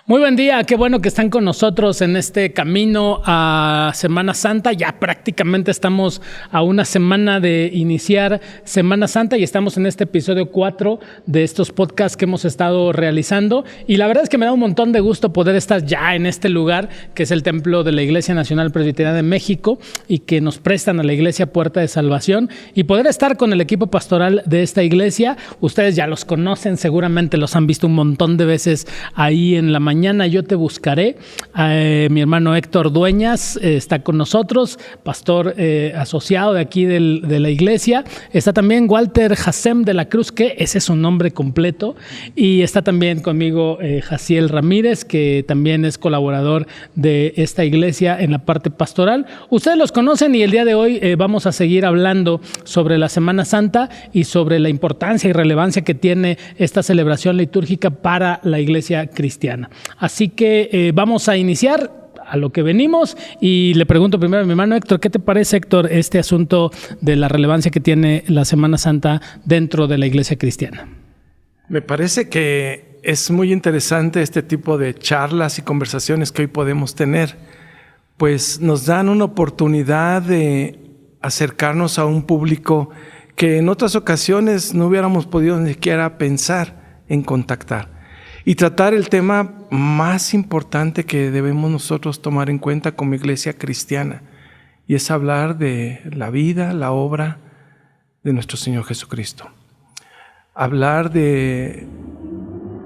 Muy buen día, qué bueno que están con nosotros en este camino a Semana Santa. Ya prácticamente estamos a una semana de iniciar Semana Santa y estamos en este episodio 4 de estos podcasts que hemos estado realizando. Y la verdad es que me da un montón de gusto poder estar ya en este lugar, que es el templo de la Iglesia Nacional Presbiteriana de México y que nos prestan a la Iglesia Puerta de Salvación, y poder estar con el equipo pastoral de esta iglesia. Ustedes ya los conocen, seguramente los han visto un montón de veces ahí en la mañana. Yo te buscaré. Mi hermano Héctor Dueñas está con nosotros, pastor asociado de aquí de la iglesia. Está también Walter Hasem de la Cruz, que ese es su nombre completo. Y está también conmigo Jaciel Ramírez, que también es colaborador de esta iglesia en la parte pastoral. Ustedes los conocen y el día de hoy vamos a seguir hablando sobre la Semana Santa y sobre la importancia y relevancia que tiene esta celebración litúrgica para la iglesia cristiana. Así que vamos a iniciar a lo que venimos y le pregunto primero a mi hermano Héctor, ¿qué te parece, Héctor, este asunto de la relevancia que tiene la Semana Santa dentro de la iglesia cristiana? Me parece que es muy interesante este tipo de charlas y conversaciones que hoy podemos tener, pues nos dan una oportunidad de acercarnos a un público que en otras ocasiones no hubiéramos podido ni siquiera pensar en contactar. Y tratar el tema más importante que debemos nosotros tomar en cuenta como iglesia cristiana, y es hablar de la vida, la obra de nuestro Señor Jesucristo. Hablar de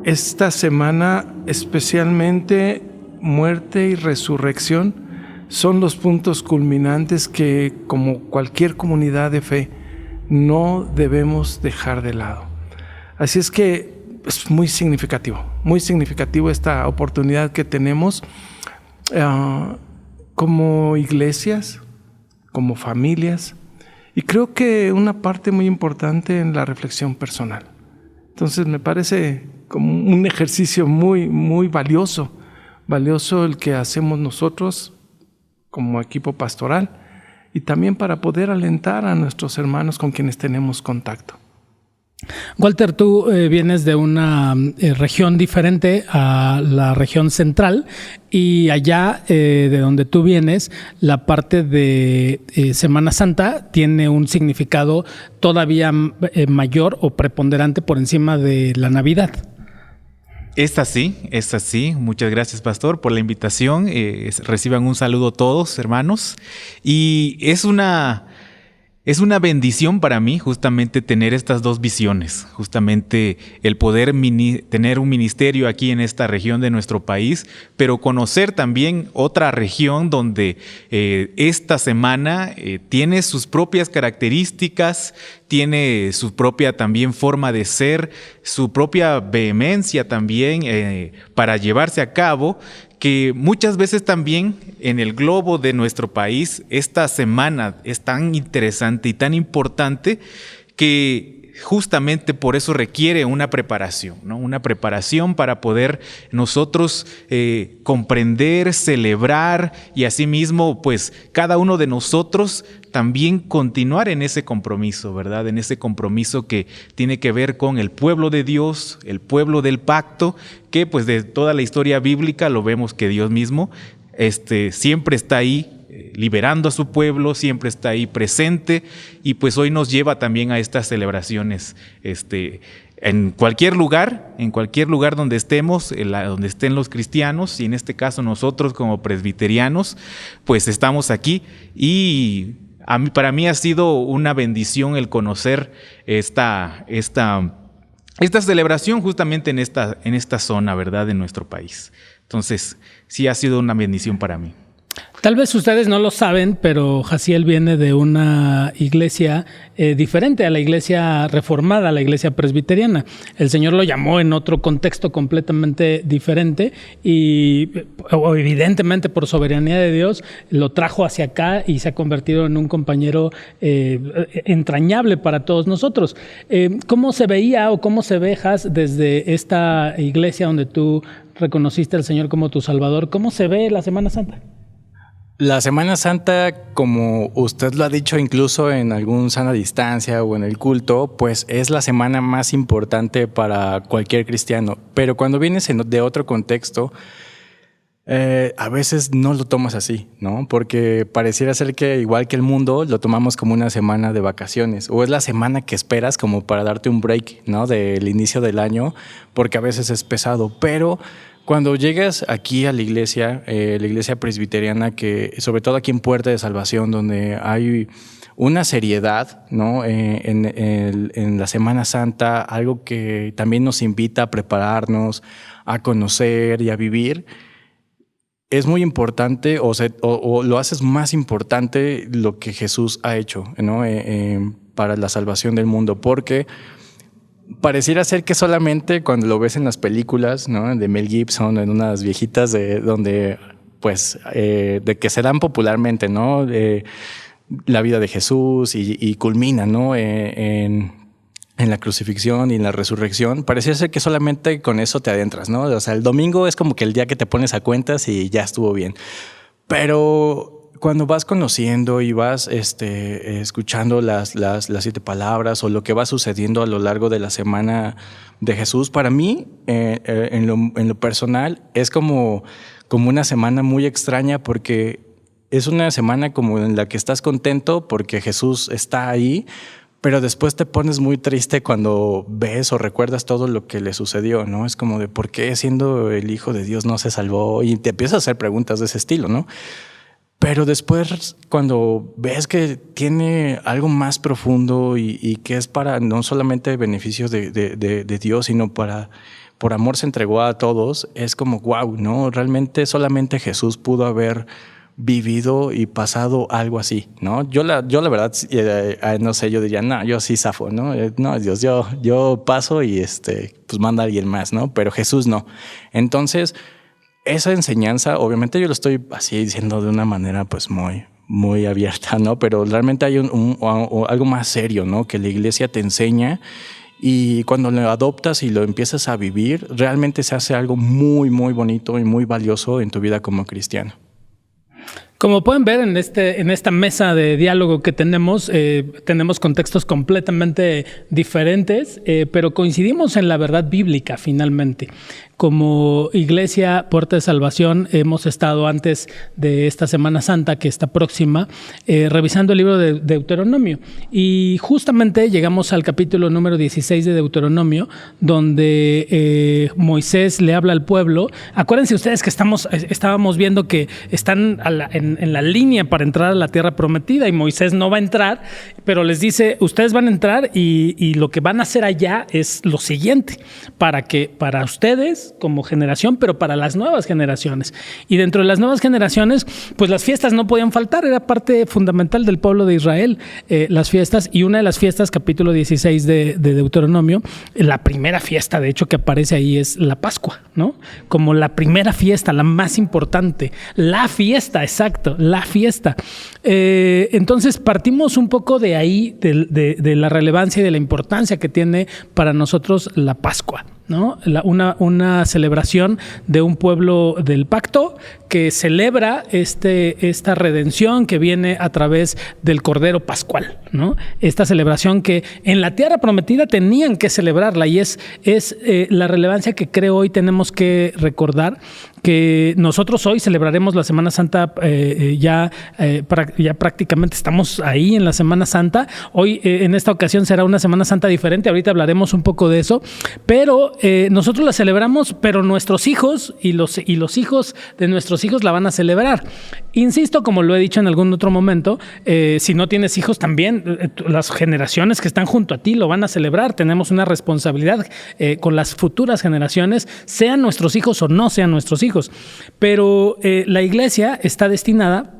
esta semana, especialmente muerte y resurrección, son los puntos culminantes que, como cualquier comunidad de fe, no debemos dejar de lado. Así es que es muy significativo esta oportunidad que tenemos como iglesias, como familias, y creo que una parte muy importante en la reflexión personal. Entonces me parece como un ejercicio muy valioso el que hacemos nosotros como equipo pastoral, y también para poder alentar a nuestros hermanos con quienes tenemos contacto. Walter, tú vienes de una región diferente a la región central, y allá de donde tú vienes, la parte de Semana Santa tiene un significado todavía mayor o preponderante por encima de la Navidad. Es así. Muchas gracias, pastor, por la invitación. Reciban un saludo todos, hermanos. Y es una bendición para mí justamente tener estas dos visiones, justamente el poder tener un ministerio aquí en esta región de nuestro país, pero conocer también otra región donde esta semana tiene sus propias características, tiene su propia también forma de ser, su propia vehemencia también para llevarse a cabo, que muchas veces también en el globo de nuestro país esta semana es tan interesante y tan importante que justamente por eso requiere una preparación, ¿no? Una preparación para poder nosotros comprender, celebrar, y asimismo pues cada uno de nosotros también continuar en ese compromiso, ¿verdad? En ese compromiso que tiene que ver con el pueblo de Dios, el pueblo del pacto, que pues de toda la historia bíblica lo vemos que Dios mismo siempre está ahí liberando a su pueblo, siempre está ahí presente, y pues hoy nos lleva también a estas celebraciones en cualquier lugar donde estemos, donde estén los cristianos, y en este caso nosotros como presbiterianos pues estamos aquí. Y para mí ha sido una bendición el conocer esta celebración justamente en esta zona, ¿verdad?, de nuestro país. Entonces sí ha sido una bendición para mí. Tal vez ustedes no lo saben, pero Jaciel viene de una iglesia diferente a la iglesia reformada, a la iglesia presbiteriana. El Señor lo llamó en otro contexto completamente diferente y evidentemente por soberanía de Dios lo trajo hacia acá y se ha convertido en un compañero entrañable para todos nosotros. ¿Cómo se veía o cómo se ve, Jas, desde esta iglesia donde tú reconociste al Señor como tu Salvador? ¿Cómo se ve la Semana Santa? La Semana Santa, como usted lo ha dicho incluso en algún sana distancia o en el culto, pues es la semana más importante para cualquier cristiano. Pero cuando vienes de otro contexto, a veces no lo tomas así, ¿no? Porque pareciera ser que igual que el mundo lo tomamos como una semana de vacaciones, o es la semana que esperas como para darte un break, ¿no? Del inicio del año, porque a veces es pesado, pero cuando llegas aquí a la iglesia presbiteriana, que sobre todo aquí en Puerta de Salvación, donde hay una seriedad, ¿no? En la Semana Santa, algo que también nos invita a prepararnos, a conocer y a vivir, es muy importante, o lo haces más importante lo que Jesús ha hecho, ¿no? Para la salvación del mundo, porque pareciera ser que solamente cuando lo ves en las películas, ¿no? De Mel Gibson, en unas viejitas de que se dan popularmente, ¿no? La vida de Jesús y culmina, ¿no? En la crucifixión y en la resurrección. Pareciera ser que solamente con eso te adentras, ¿no? O sea, el domingo es como que el día que te pones a cuentas y ya estuvo bien. Pero cuando vas conociendo y vas escuchando las 7 palabras o lo que va sucediendo a lo largo de la semana de Jesús, para mí, en lo personal, es como una semana muy extraña, porque es una semana como en la que estás contento porque Jesús está ahí, pero después te pones muy triste cuando ves o recuerdas todo lo que le sucedió, ¿no? Es como de ¿por qué siendo el Hijo de Dios no se salvó? Y te empiezas a hacer preguntas de ese estilo, ¿no? Pero después, cuando ves que tiene algo más profundo y que es para no solamente beneficios de Dios, sino por amor se entregó a todos, es como wow, ¿no? Realmente solamente Jesús pudo haber vivido y pasado algo así, ¿no? Yo la verdad, no sé, yo diría, no, yo sí zafo, ¿no? No, Dios, yo paso y pues manda a alguien más, ¿no? Pero Jesús no. Entonces, esa enseñanza, obviamente yo lo estoy así diciendo de una manera pues muy, muy abierta, ¿no? Pero realmente hay algo más serio, ¿no? Que la iglesia te enseña, y cuando lo adoptas y lo empiezas a vivir, realmente se hace algo muy, muy bonito y muy valioso en tu vida como cristiano. Como pueden ver en esta mesa de diálogo que tenemos contextos completamente diferentes, pero coincidimos en la verdad bíblica finalmente. Como Iglesia Puerta de Salvación hemos estado antes de esta Semana Santa que está próxima, revisando el libro de Deuteronomio, y justamente llegamos al capítulo número 16 de Deuteronomio, donde Moisés le habla al pueblo. Acuérdense ustedes que estábamos viendo que están en la línea para entrar a la tierra prometida, y Moisés no va a entrar, pero les dice, ustedes van a entrar y lo que van a hacer allá es lo siguiente, para ustedes como generación, pero para las nuevas generaciones. Y dentro de las nuevas generaciones, pues las fiestas no podían faltar, era parte fundamental del pueblo de Israel, las fiestas, y una de las fiestas, capítulo 16 de Deuteronomio, la primera fiesta, de hecho, que aparece ahí es la Pascua, ¿no? Como la primera fiesta, la más importante, la fiesta, exacto, la fiesta. Entonces partimos un poco de ahí, de la relevancia y de la importancia que tiene para nosotros la Pascua, ¿no? Una celebración de un pueblo del pacto que celebra esta redención que viene a través del Cordero Pascual, ¿no? Esta celebración que en la tierra prometida tenían que celebrarla, y es la relevancia que creo hoy tenemos que recordar, que nosotros hoy celebraremos la Semana Santa, ya prácticamente estamos ahí en la Semana Santa. Hoy en esta ocasión será una Semana Santa diferente, ahorita hablaremos un poco de eso, pero nosotros la celebramos, pero nuestros hijos y los hijos de nuestros hijos la van a celebrar. Insisto, como lo he dicho en algún otro momento, si no tienes hijos también, las generaciones que están junto a ti lo van a celebrar. Tenemos una responsabilidad con las futuras generaciones, sean nuestros hijos o no sean nuestros hijos. Pero la iglesia está destinada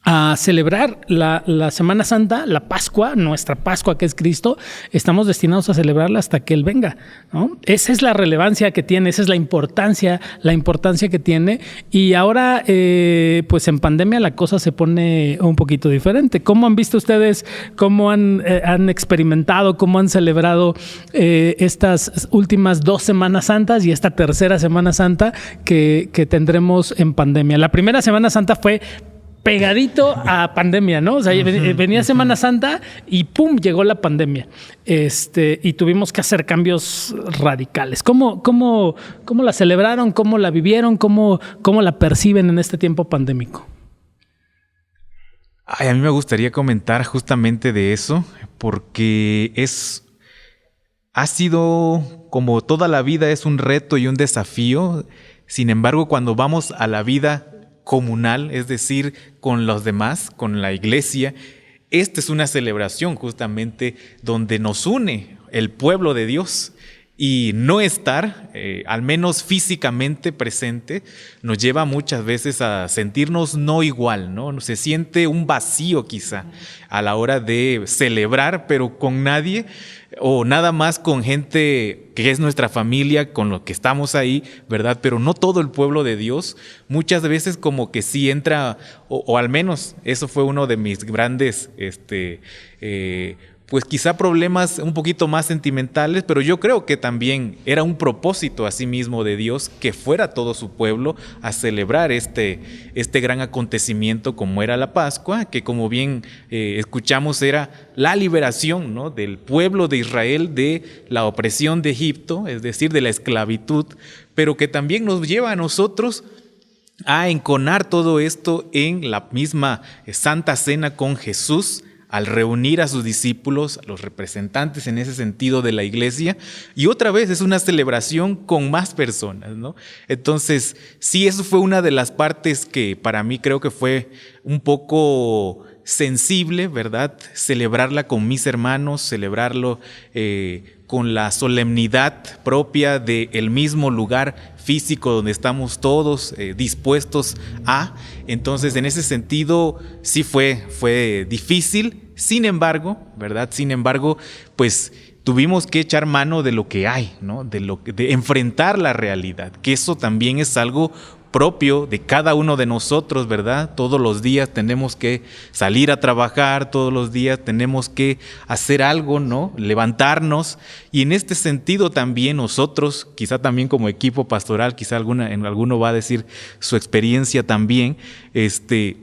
a celebrar la Semana Santa, la Pascua, nuestra Pascua que es Cristo. Estamos destinados a celebrarla hasta que Él venga, ¿no? Esa es la relevancia que tiene, esa es la importancia que tiene. Y ahora, pues en pandemia la cosa se pone un poquito diferente. ¿Cómo han visto ustedes, cómo han experimentado, cómo han celebrado estas últimas 2 Semanas Santas y esta tercera Semana Santa que tendremos en pandemia? La primera Semana Santa fue pegadito a pandemia, ¿no? O sea, venía Semana Santa y ¡pum! Llegó la pandemia. Y tuvimos que hacer cambios radicales. ¿Cómo la celebraron? ¿Cómo la vivieron? ¿Cómo la perciben en este tiempo pandémico? Ay, a mí me gustaría comentar justamente de eso, porque ha sido, como toda la vida, es un reto y un desafío. Sin embargo, cuando vamos a la vida comunal, es decir, con los demás, con la iglesia, esta es una celebración justamente donde nos une el pueblo de Dios. Y no estar, al menos físicamente presente, nos lleva muchas veces a sentirnos no igual, ¿no? Se siente un vacío quizá a la hora de celebrar, pero con nadie o nada más con gente que es nuestra familia, con lo que estamos ahí, ¿verdad? Pero no todo el pueblo de Dios. Muchas veces como que sí entra, o al menos eso fue uno de mis grandes pues quizá problemas un poquito más sentimentales, pero yo creo que también era un propósito a sí mismo de Dios que fuera todo su pueblo a celebrar este gran acontecimiento como era la Pascua, que como bien escuchamos era la liberación, ¿no?, del pueblo de Israel de la opresión de Egipto, es decir, de la esclavitud, pero que también nos lleva a nosotros a enconar todo esto en la misma Santa Cena con Jesús, al reunir a sus discípulos, a los representantes en ese sentido de la iglesia, y otra vez es una celebración con más personas, ¿no? Entonces, sí, eso fue una de las partes que para mí creo que fue un poco sensible, ¿verdad? Celebrarla con mis hermanos, celebrarlo con la solemnidad propia del mismo lugar físico donde estamos todos dispuestos a. Entonces, en ese sentido, sí fue difícil. Sin embargo, ¿verdad? Sin embargo, pues tuvimos que echar mano de lo que hay, ¿no? De enfrentar la realidad, que eso también es algo propio de cada uno de nosotros, ¿verdad? Todos los días tenemos que salir a trabajar, todos los días tenemos que hacer algo, ¿no? Levantarnos, y en este sentido también nosotros, quizá también como equipo pastoral, quizá alguno va a decir su experiencia también,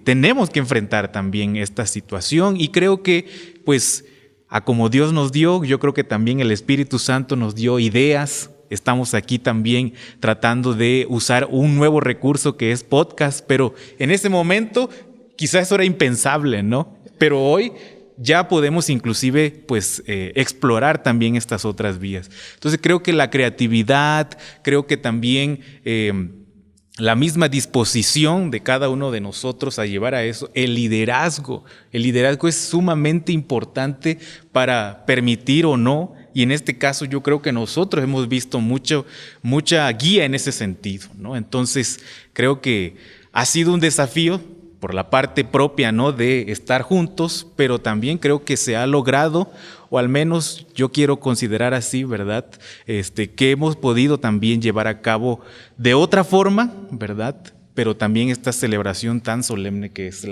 tenemos que enfrentar también esta situación, y creo que pues a como Dios nos dio, yo creo que también el Espíritu Santo nos dio ideas. Estamos aquí también tratando de usar un nuevo recurso que es podcast, pero en ese momento quizás eso era impensable, ¿no? Pero hoy ya podemos inclusive pues explorar también estas otras vías. Entonces creo que la creatividad, creo que también la misma disposición de cada uno de nosotros a llevar a eso, el liderazgo es sumamente importante para permitir o no. Y en este caso yo creo que nosotros hemos visto mucha guía en ese sentido, ¿no? Entonces creo que ha sido un desafío por la parte propia, ¿no?, de estar juntos, pero también creo que se ha logrado, o al menos yo quiero considerar así, ¿verdad? Que hemos podido también llevar a cabo de otra forma, ¿verdad? Pero también esta celebración tan solemne que es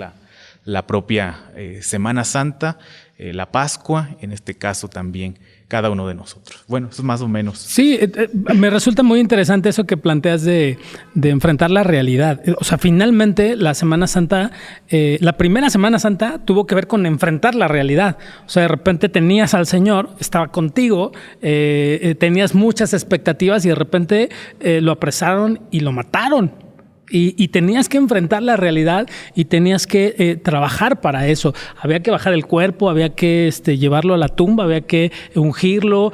la propia Semana Santa, la Pascua, en este caso también cada uno de nosotros. Bueno, eso es más o menos. Sí, me resulta muy interesante eso que planteas de enfrentar la realidad. O sea, finalmente la Semana Santa, la primera Semana Santa tuvo que ver con enfrentar la realidad. O sea, de repente tenías al Señor, estaba contigo, tenías muchas expectativas y de repente lo apresaron y lo mataron. Y tenías que enfrentar la realidad y tenías que trabajar para eso. Había que bajar el cuerpo, había que llevarlo a la tumba, había que ungirlo,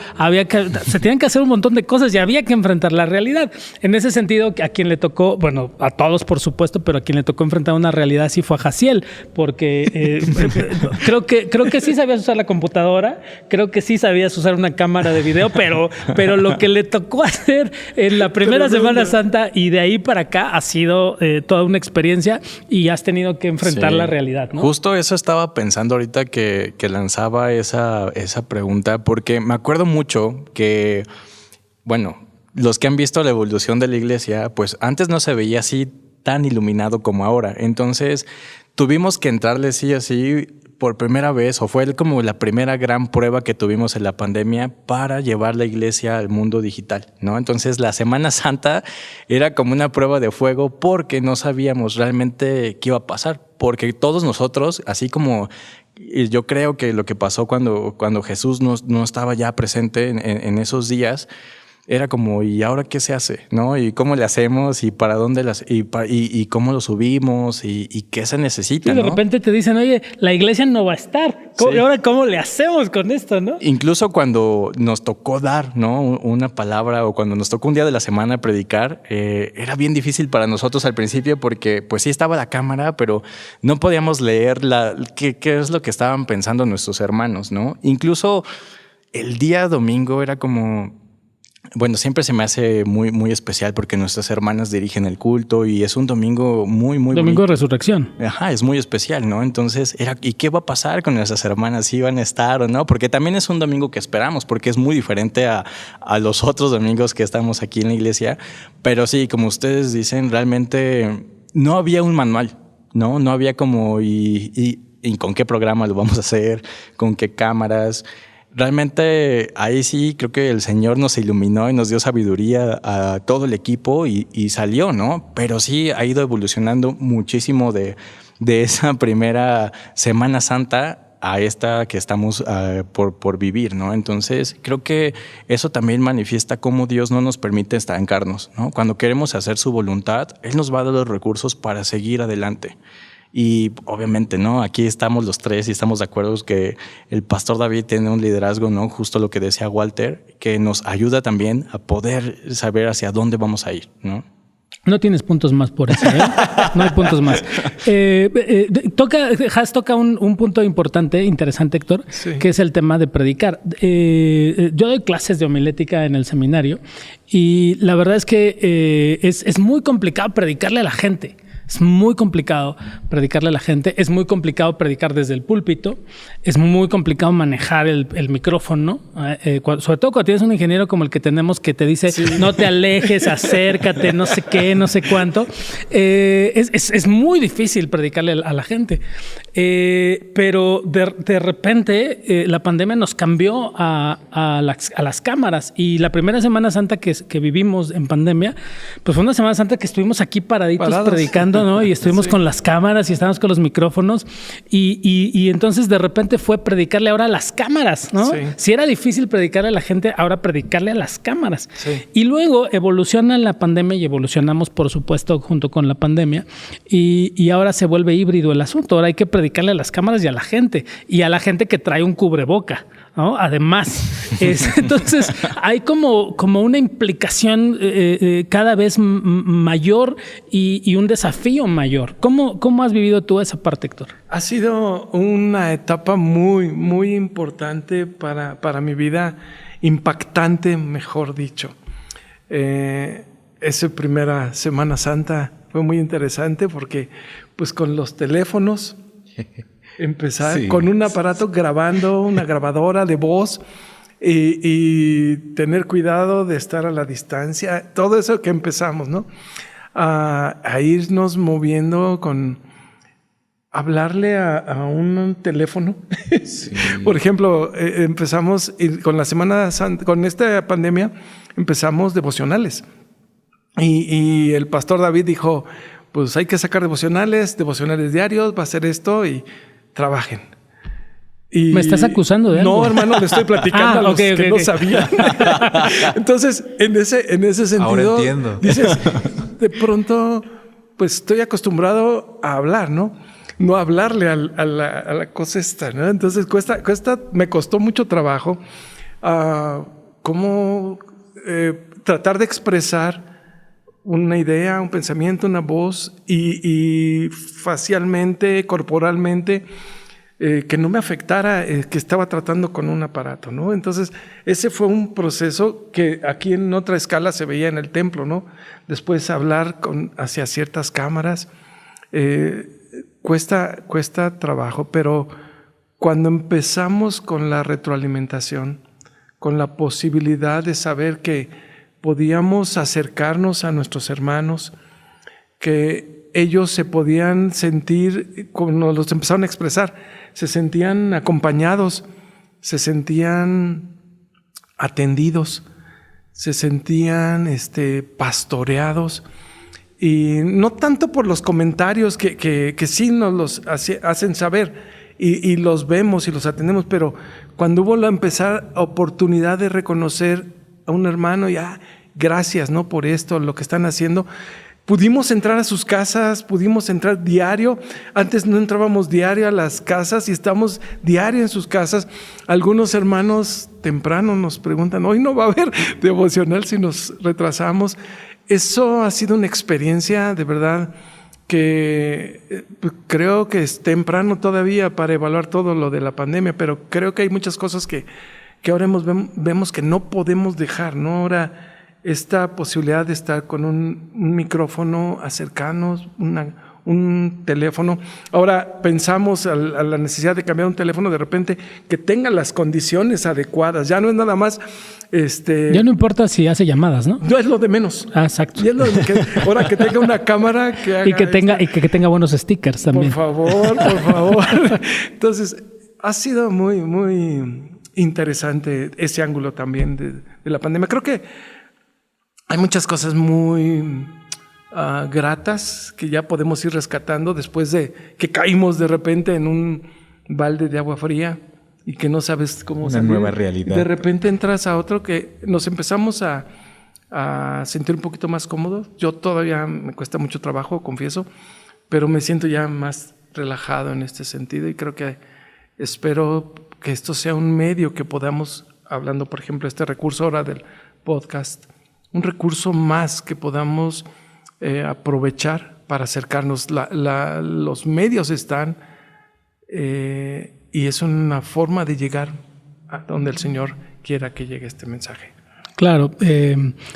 se tenían que hacer un montón de cosas y había que enfrentar la realidad. En ese sentido, a quien le tocó, bueno, a todos por supuesto, pero a quien le tocó enfrentar una realidad sí fue a Jaciel, porque creo que sí sabías usar la computadora, creo que sí sabías usar una cámara de video, pero lo que le tocó hacer en la primera Semana Santa y de ahí para acá ha sido toda una experiencia y has tenido que enfrentar la realidad, ¿no? Justo eso estaba pensando ahorita que lanzaba esa pregunta, porque me acuerdo mucho que, bueno, los que han visto la evolución de la iglesia, pues antes no se veía así tan iluminado como ahora. Entonces tuvimos que entrarle sí así por primera vez, o fue como la primera gran prueba que tuvimos en la pandemia para llevar la iglesia al mundo digital, ¿no? Entonces la Semana Santa era como una prueba de fuego porque no sabíamos realmente qué iba a pasar, porque todos nosotros, así como yo creo que lo que pasó cuando Jesús no estaba ya presente en esos días, era como, ¿y ahora qué se hace? ¿No? ¿Y cómo le hacemos? ¿Y para dónde y cómo lo subimos? ¿Y qué se necesita? Y de ¿no? repente te dicen, oye, la iglesia no va a estar. ¿Y ahora cómo le hacemos con esto, no? Incluso cuando nos tocó dar, ¿no?, una palabra, o cuando nos tocó un día de la semana predicar, era bien difícil para nosotros al principio porque pues sí estaba la cámara, pero no podíamos leer qué es lo que estaban pensando nuestros hermanos, ¿no? Incluso el día domingo era como... Bueno, siempre se me hace muy, muy especial porque nuestras hermanas dirigen el culto y es un domingo muy, muy Domingo bonito. de Resurrección. Ajá, es muy especial, ¿no? Entonces, ¿y qué va a pasar con nuestras hermanas? ¿Si van a estar o no? Porque también es un domingo que esperamos, porque es muy diferente a los otros domingos que estamos aquí en la iglesia. Pero sí, como ustedes dicen, realmente no había un manual, ¿no? No había como, ¿y con qué programa lo vamos a hacer? ¿Con qué cámaras? Realmente ahí sí creo que el Señor nos iluminó y nos dio sabiduría a todo el equipo y salió, ¿no? Pero sí ha ido evolucionando muchísimo de esa primera Semana Santa a esta que estamos por vivir, ¿no? Entonces creo que eso también manifiesta cómo Dios no nos permite estancarnos, ¿no? Cuando queremos hacer su voluntad, Él nos va a dar los recursos para seguir adelante. Y obviamente, ¿no? Aquí estamos los tres y estamos de acuerdo que el pastor David tiene un liderazgo, ¿no? Justo lo que decía Walter, que nos ayuda también a poder saber hacia dónde vamos a ir, ¿no? No tienes puntos más por eso, ¿eh? No hay puntos más. Has toca un punto importante, interesante, Héctor, Sí. que es el tema de predicar. Yo doy clases de homilética en el seminario y la verdad es que es muy complicado predicarle a la gente. Es muy complicado predicarle a la gente, es muy complicado predicar desde el púlpito, es muy complicado manejar el micrófono, sobre todo cuando tienes un ingeniero como el que tenemos que te dice no te alejes, acércate, no sé qué, no sé cuánto. Es muy difícil predicarle a la gente, pero de repente la pandemia nos cambió a las cámaras y la primera Semana Santa que vivimos en pandemia, pues fue una Semana Santa que estuvimos aquí parados predicando, ¿no? Y estuvimos con las cámaras y estábamos con los micrófonos y entonces de repente fue predicarle ahora a las cámaras, ¿no? Sí. Si era difícil predicarle a la gente, ahora predicarle a las cámaras. Sí. Y luego evoluciona la pandemia y evolucionamos, por supuesto, junto con la pandemia y ahora se vuelve híbrido el asunto. Ahora hay que predicarle a las cámaras y a la gente que trae un cubreboca, ¿no? Además, entonces hay como una implicación cada vez mayor y un desafío mayor. ¿Cómo has vivido tú esa parte, Héctor? Ha sido una etapa muy, muy importante para mi vida, impactante, mejor dicho. Esa primera Semana Santa fue muy interesante porque pues con los teléfonos empezar con un aparato grabando, una grabadora de voz y tener cuidado de estar a la distancia, todo eso que empezamos, ¿no? A irnos moviendo con hablarle a un teléfono. Sí. Por ejemplo, empezamos con la Semana Santa, con esta pandemia, empezamos devocionales. Y el pastor David dijo, pues hay que sacar devocionales diarios, va a hacer esto y trabajen. Y ¿me estás acusando de algo? No, hermano, le estoy platicando a los que no sabían. Entonces, en ese sentido, ahora entiendo. Dices, de pronto, pues estoy acostumbrado a hablar, ¿no? No hablarle a la cosa esta, ¿no? Entonces, me costó mucho trabajo cómo tratar de expresar una idea, un pensamiento, una voz y facialmente, corporalmente, que no me afectara, que estaba tratando con un aparato, ¿no? Entonces, ese fue un proceso que aquí en otra escala se veía en el templo, ¿no? Después hablar hacia ciertas cámaras, cuesta trabajo, pero cuando empezamos con la retroalimentación, con la posibilidad de saber que podíamos acercarnos a nuestros hermanos, que ellos se podían sentir, como los empezaron a expresar, se sentían acompañados, se sentían atendidos, se sentían pastoreados. Y no tanto por los comentarios que sí nos los hacen saber y los vemos y los atendemos, pero cuando hubo la oportunidad de reconocer a un hermano, ya, gracias, ¿no? Por esto, lo que están haciendo. Pudimos entrar a sus casas, pudimos entrar diario. Antes no entrábamos diario a las casas y estamos diario en sus casas. Algunos hermanos temprano nos preguntan, hoy no va a haber devocional si nos retrasamos. Eso ha sido una experiencia de verdad que creo que es temprano todavía para evaluar todo lo de la pandemia, pero creo que hay muchas cosas que ahora vemos que no podemos dejar, ¿no? Ahora esta posibilidad de estar con un micrófono, acercarnos, un teléfono. Ahora pensamos a la necesidad de cambiar un teléfono de repente que tenga las condiciones adecuadas. Ya no es nada más ya no importa si hace llamadas, ¿no? No es lo de menos. Ah, exacto. Y es lo de ahora que tenga una cámara que haga y que tenga buenos stickers también. Por favor. Entonces, ha sido muy, muy interesante ese ángulo también de la pandemia. Creo que hay muchas cosas muy gratas que ya podemos ir rescatando después de que caímos de repente en un balde de agua fría y que no sabes cómo salir. Una nueva realidad. De repente entras a otro que nos empezamos a sentir un poquito más cómodos. Yo todavía me cuesta mucho trabajo, confieso, pero me siento ya más relajado en este sentido y creo que espero que esto sea un medio que podamos, hablando por ejemplo este recurso ahora del podcast, un recurso más que podamos aprovechar para acercarnos. Los medios están y es una forma de llegar a donde el Señor quiera que llegue este mensaje. Claro,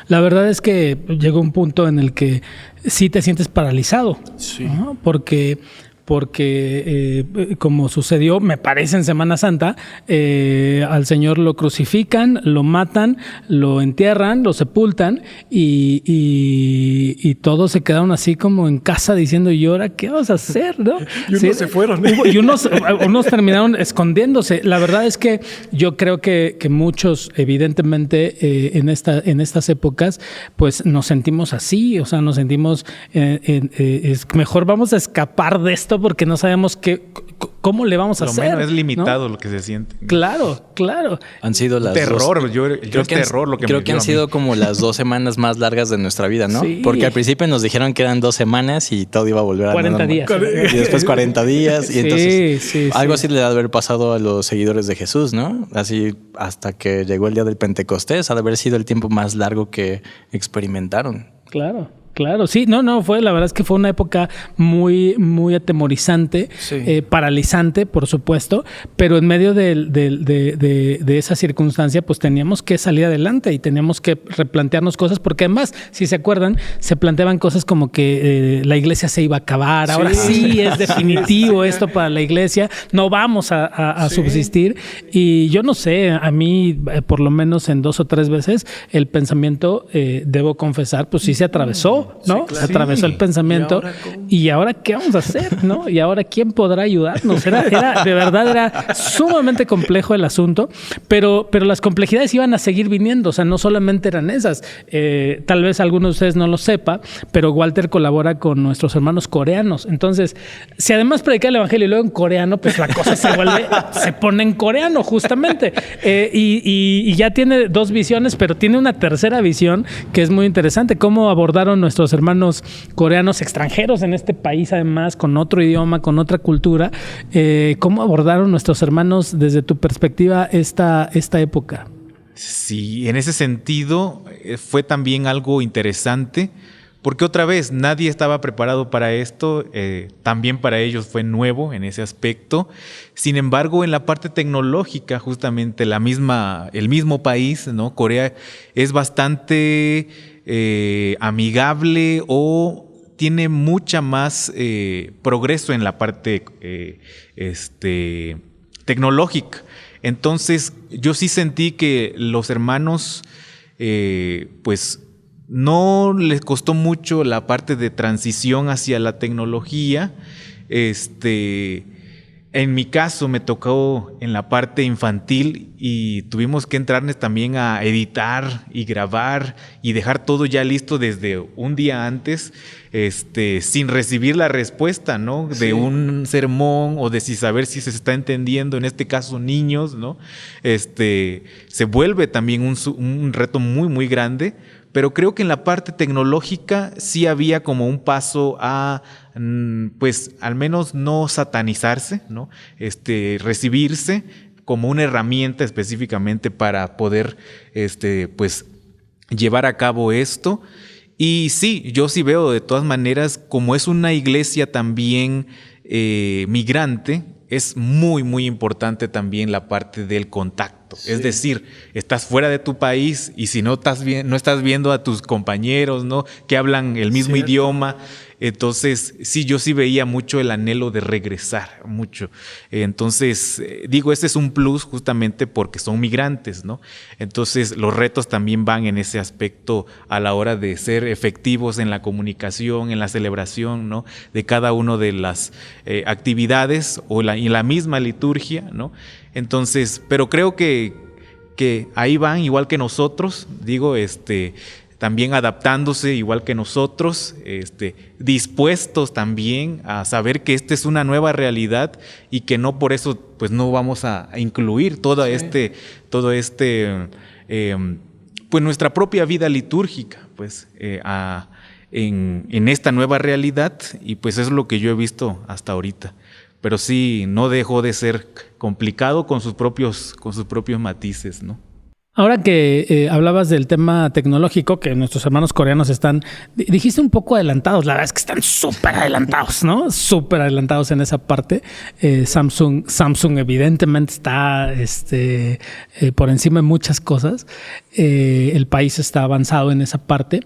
la verdad es que llegó un punto en el que sí te sientes paralizado, sí. ¿no? Porque como sucedió, me parece en Semana Santa, al Señor lo crucifican, lo matan, lo entierran, lo sepultan y todos se quedaron así como en casa diciendo, ¿y ahora qué vamos a hacer? ¿No? Y unos se fueron. Y unos terminaron escondiéndose. La verdad es que yo creo que muchos, evidentemente, en estas épocas, pues nos sentimos así, o sea, nos sentimos, mejor vamos a escapar de esto porque no sabemos cómo le vamos a hacer. Lo menos es limitado, ¿no? Lo que se siente. Claro. Han sido las terror, dos. yo es terror lo que creo me que han sido como las 2 semanas más largas de nuestra vida, ¿no? Sí. Porque al principio nos dijeron que eran 2 semanas y todo iba a volver a 40 días. Y después 40 días. Y entonces sí. Algo así le ha de haber pasado a los seguidores de Jesús, ¿no? Así hasta que llegó el día del Pentecostés, ha de haber sido el tiempo más largo que experimentaron. Claro, sí, la verdad es que fue una época muy, muy atemorizante, sí. Paralizante, por supuesto, pero en medio de esa circunstancia, pues teníamos que salir adelante y teníamos que replantearnos cosas, porque además, si se acuerdan, se planteaban cosas como que la iglesia se iba a acabar, ahora sí es definitivo esto para la iglesia, no vamos a subsistir, y yo no sé, a mí, por lo menos en 2 o 3 veces, el pensamiento, debo confesar, pues sí se atravesó, ¿no? Sí, claro. Atravesó el pensamiento. ¿Y ahora qué vamos a hacer? ¿No? ¿Y ahora quién podrá ayudarnos? De verdad era sumamente complejo el asunto, pero las complejidades iban a seguir viniendo. O sea, no solamente eran esas. Tal vez alguno de ustedes no lo sepa, pero Walter colabora con nuestros hermanos coreanos. Entonces, si además predica el evangelio y luego en coreano, pues la cosa se pone en coreano, justamente. Y ya tiene 2 visiones, pero tiene una tercera visión que es muy interesante. Cómo abordaron nuestros hermanos coreanos extranjeros en este país, además, con otro idioma, con otra cultura. ¿Cómo abordaron nuestros hermanos desde tu perspectiva esta época? Sí, en ese sentido fue también algo interesante, porque otra vez nadie estaba preparado para esto, también para ellos fue nuevo en ese aspecto. Sin embargo, en la parte tecnológica, justamente el mismo país, ¿no? Corea es bastante amigable o tiene mucha más progreso en la parte tecnológica. Entonces, yo sí sentí que los hermanos, pues no les costó mucho la parte de transición hacia la tecnología. En mi caso me tocó en la parte infantil y tuvimos que entrarnos también a editar y grabar y dejar todo ya listo desde un día antes, sin recibir la respuesta, ¿no? De un sermón o de saber si se está entendiendo, en este caso niños, ¿no? Se vuelve también un reto muy, muy grande. Pero creo que en la parte tecnológica sí había como un paso a, pues, al menos no satanizarse, ¿no? Recibirse como una herramienta específicamente para poder, pues, llevar a cabo esto. Y sí, yo sí veo de todas maneras, como es una iglesia también migrante, es muy, muy importante también la parte del contacto. Sí. Es decir, estás fuera de tu país y si no estás viendo a tus compañeros, ¿no? Que hablan el mismo idioma. Entonces, sí, yo sí veía mucho el anhelo de regresar, mucho. Entonces, digo, este es un plus justamente porque son migrantes, ¿no? Entonces, los retos también van en ese aspecto a la hora de ser efectivos en la comunicación, en la celebración, ¿no? De cada una de las actividades y la misma liturgia, ¿no? Entonces, pero creo que ahí van igual que nosotros, digo, también adaptándose igual que nosotros, dispuestos también a saber que esta es una nueva realidad y que no por eso pues no vamos a incluir todo pues nuestra propia vida litúrgica pues en esta nueva realidad, y pues es lo que yo he visto hasta ahorita. Pero sí, no dejó de ser complicado con sus propios matices, ¿no? Ahora que hablabas del tema tecnológico, que nuestros hermanos coreanos dijiste un poco adelantados, la verdad es que están súper adelantados, ¿no? Súper adelantados en esa parte. Samsung evidentemente está por encima de muchas cosas. El país está avanzado en esa parte.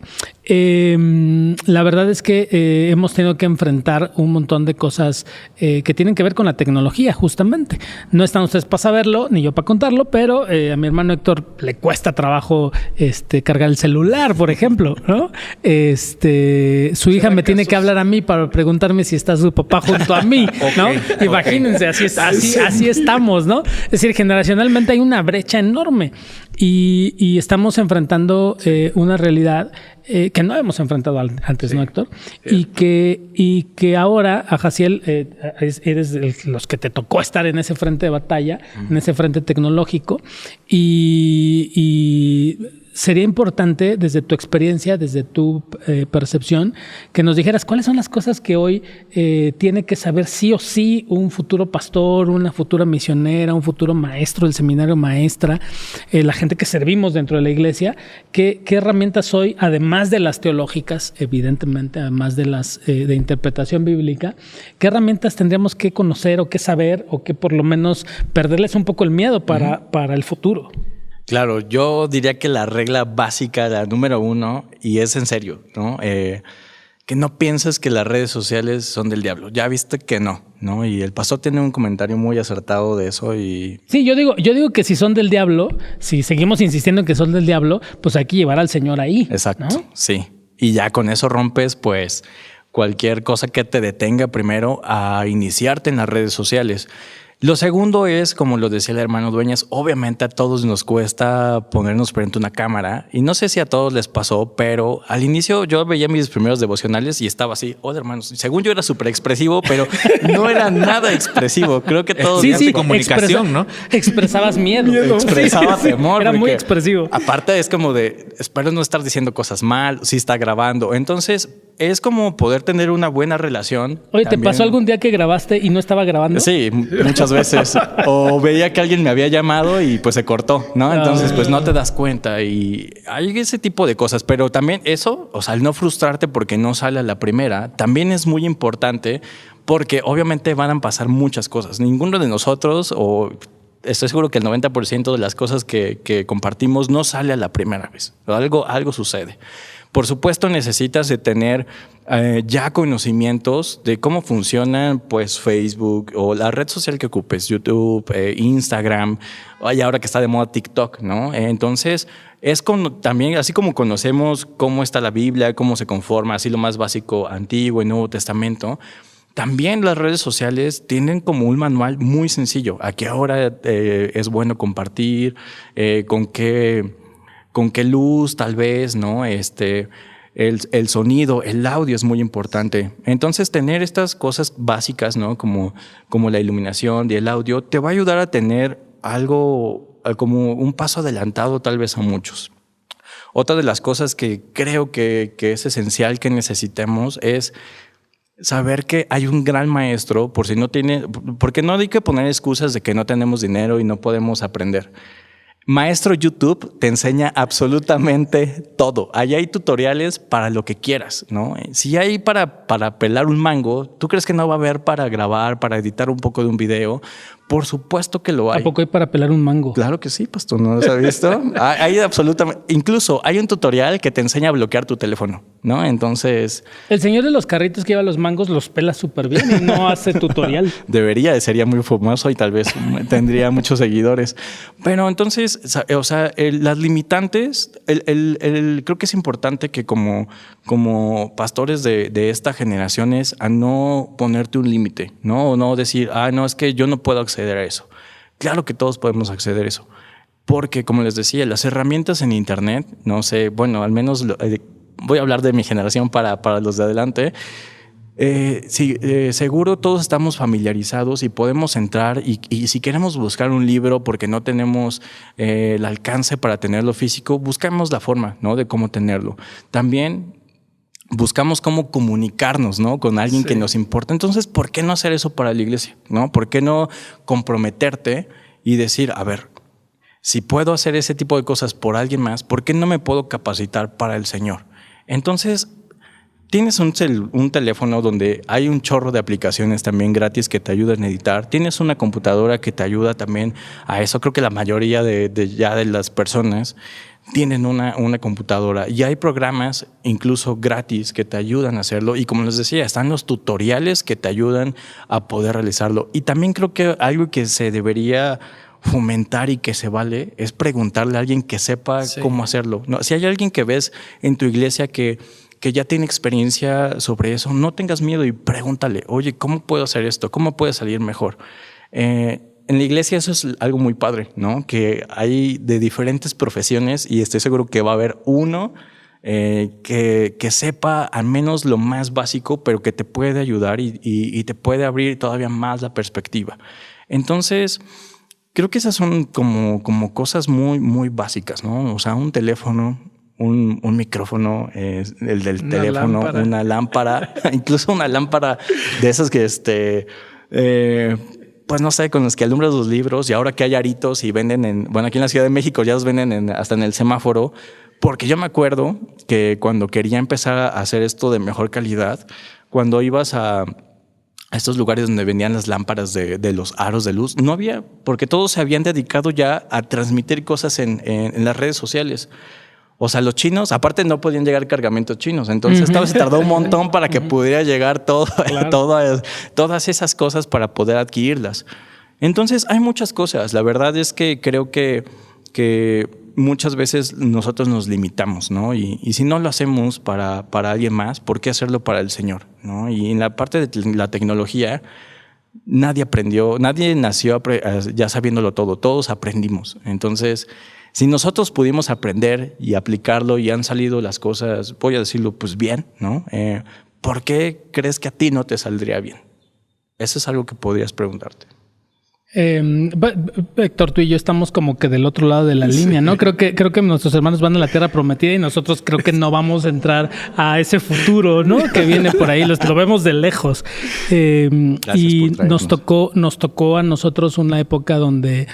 La verdad es que hemos tenido que enfrentar un montón de cosas que tienen que ver con la tecnología, justamente. No están ustedes para saberlo, ni yo para contarlo, pero a mi hermano Héctor le cuesta trabajo cargar el celular, por ejemplo, ¿no? Su hija me tiene que hablar a mí para preguntarme si está su papá junto a mí, ¿no? Okay. Imagínense, así estamos, ¿no? Es decir, generacionalmente hay una brecha enorme y estamos enfrentando una realidad que no hemos enfrentado antes, sí, ¿no, Héctor? Y que ahora, a Jaciel, eres de los que te tocó estar en ese frente de batalla, en ese frente tecnológico, y sería importante, desde tu experiencia, desde tu percepción, que nos dijeras cuáles son las cosas que hoy tiene que saber sí o sí un futuro pastor, una futura misionera, un futuro maestro del seminario, maestra, la gente que servimos dentro de la iglesia. ¿Qué herramientas hoy, además de las teológicas, evidentemente, además de las de interpretación bíblica, qué herramientas tendríamos que conocer o que saber o que por lo menos perderles un poco el miedo para el futuro? Claro, yo diría que la regla básica, la número 1, y es en serio, ¿no? Que no pienses que las redes sociales son del diablo. Ya viste que no, ¿no? Y el pastor tiene un comentario muy acertado de eso y... Sí, yo digo que si son del diablo, si seguimos insistiendo en que son del diablo, pues hay que llevar al Señor ahí. Exacto, ¿no? Sí. Y ya con eso rompes, pues, cualquier cosa que te detenga primero a iniciarte en las redes sociales. Lo segundo es, como lo decía el hermano Dueñas, obviamente a todos nos cuesta ponernos frente a una cámara y no sé si a todos les pasó, pero al inicio yo veía mis primeros devocionales y estaba así, hola hermanos, según yo era súper expresivo, pero no era nada expresivo. Creo que todos... Sí, comunicación, ¿no? Expresabas miedo. Expresaba temor. Era muy expresivo. Aparte es como de, espero no estar diciendo cosas mal, si está grabando. Entonces... es como poder tener una buena relación. Oye, ¿te pasó algún día que grabaste y no estaba grabando? Sí, muchas veces. O veía que alguien me había llamado y pues se cortó, ¿no? Entonces pues no te das cuenta y hay ese tipo de cosas. Pero también eso, o sea, el no frustrarte porque no sale a la primera, también es muy importante porque obviamente van a pasar muchas cosas. Ninguno de nosotros, o estoy seguro que el 90% de las cosas que compartimos no sale a la primera vez. Algo sucede. Por supuesto, necesitas de tener ya conocimientos de cómo funcionan pues Facebook o la red social que ocupes, YouTube, Instagram, y ahora que está de moda TikTok, ¿no? Entonces, es también, así como conocemos cómo está la Biblia, cómo se conforma, así lo más básico, Antiguo y Nuevo Testamento, también las redes sociales tienen como un manual muy sencillo. A qué hora es bueno compartir, con qué luz tal vez, ¿no? El sonido, el audio es muy importante. Entonces, tener estas cosas básicas, ¿no? Como la iluminación y el audio, te va a ayudar a tener algo como un paso adelantado tal vez a muchos. Otra de las cosas que creo que es esencial que necesitemos es saber que hay un gran maestro, porque no hay que poner excusas de que no tenemos dinero y no podemos aprender. Maestro YouTube te enseña absolutamente todo. Allá hay tutoriales para lo que quieras, ¿no? Si hay para pelar un mango, ¿tú crees que no va a haber para grabar, para editar un poco de un video? Por supuesto que lo hay. ¿A poco hay para pelar un mango? Claro que sí, pastor, ¿no lo has visto? Hay absolutamente. Incluso hay un tutorial que te enseña a bloquear tu teléfono, ¿no? Entonces. El señor de los carritos que lleva los mangos los pela súper bien y no hace tutorial. Sería muy famoso y tal vez tendría muchos seguidores. Pero entonces, o sea, las limitantes, creo que es importante que como pastores de esta generación es a no ponerte un límite, ¿no? O no decir, no, es que yo no puedo acceder a eso. Claro que todos podemos acceder a eso. Porque, como les decía, las herramientas en Internet, no sé, bueno, al menos voy a hablar de mi generación para los de adelante. Seguro todos estamos familiarizados y podemos entrar y si queremos buscar un libro porque no tenemos el alcance para tenerlo físico, buscamos la forma, ¿no? De cómo tenerlo. También buscamos cómo comunicarnos, ¿no? Con alguien que nos importa. Entonces, ¿por qué no hacer eso para la iglesia? ¿No? ¿Por qué no comprometerte y decir, a ver, si puedo hacer ese tipo de cosas por alguien más, ¿por qué no me puedo capacitar para el Señor? Entonces, tienes un teléfono donde hay un chorro de aplicaciones también gratis que te ayudan a editar. Tienes una computadora que te ayuda también a eso. Creo que la mayoría de las personas tienen una computadora y hay programas incluso gratis que te ayudan a hacerlo. Y como les decía, están los tutoriales que te ayudan a poder realizarlo. Y también creo que algo que se debería fomentar y que se vale es preguntarle a alguien que sepa cómo hacerlo. No, si hay alguien que ves en tu iglesia que ya tiene experiencia sobre eso, no tengas miedo y pregúntale, oye, ¿cómo puedo hacer esto? ¿Cómo puede salir mejor? En la iglesia eso es algo muy padre, ¿no? Que hay de diferentes profesiones y estoy seguro que va a haber uno que sepa al menos lo más básico, pero que te puede ayudar y te puede abrir todavía más la perspectiva. Entonces, creo que esas son como cosas muy, muy básicas, ¿no? O sea, un teléfono, un micrófono, el del teléfono, una lámpara, incluso una lámpara de esas que pues no sé, con los que alumbras los libros, y ahora que hay aritos y venden aquí en la Ciudad de México ya los venden hasta en el semáforo, porque yo me acuerdo que cuando quería empezar a hacer esto de mejor calidad, cuando ibas a estos lugares donde vendían las lámparas de los aros de luz, no había, porque todos se habían dedicado ya a transmitir cosas en las redes sociales. O sea, los chinos, aparte no podían llegar cargamentos chinos, entonces se tardó un montón para que pudiera llegar todas esas cosas para poder adquirirlas. Entonces hay muchas cosas. La verdad es que creo que muchas veces nosotros nos limitamos, ¿no? Y si no lo hacemos para alguien más, ¿por qué hacerlo para el Señor? ¿No? Y en la parte de la tecnología, nadie nació ya sabiéndolo todo, todos aprendimos. Entonces, si nosotros pudimos aprender y aplicarlo y han salido las cosas, voy a decirlo, pues bien, ¿no? ¿Por qué crees que a ti no te saldría bien? Eso es algo que podrías preguntarte. Héctor, tú y yo estamos como que del otro lado de la línea, ¿no? Creo que nuestros hermanos van a la tierra prometida y nosotros creo que no vamos a entrar a ese futuro, ¿no? Que viene por ahí, lo vemos de lejos. Y nos tocó a nosotros una época donde,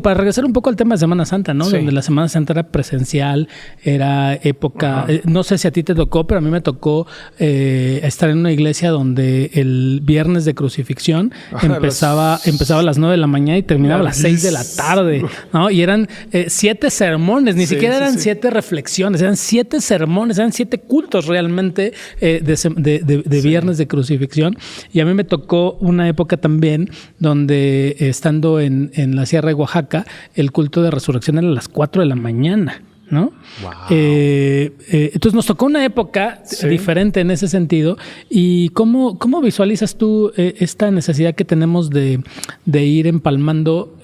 para regresar un poco al tema de Semana Santa, ¿no? Donde la Semana Santa era presencial, era época, no sé si a ti te tocó, pero a mí me tocó estar en una iglesia donde el viernes de crucifixión empezaba a las 9 de la mañana y terminaba a las 6 de la tarde, ¿no? Y eran 7 sermones, ni siquiera eran 7 reflexiones, eran 7 sermones, eran 7 cultos realmente de viernes de crucifixión. Y a mí me tocó una época también donde, estando en la Sierra de Oaxaca, el culto de resurrección era a las 4 de la mañana. ¿No? Wow. Entonces nos tocó una época diferente en ese sentido. ¿Y cómo visualizas tú esta necesidad que tenemos de ir empalmando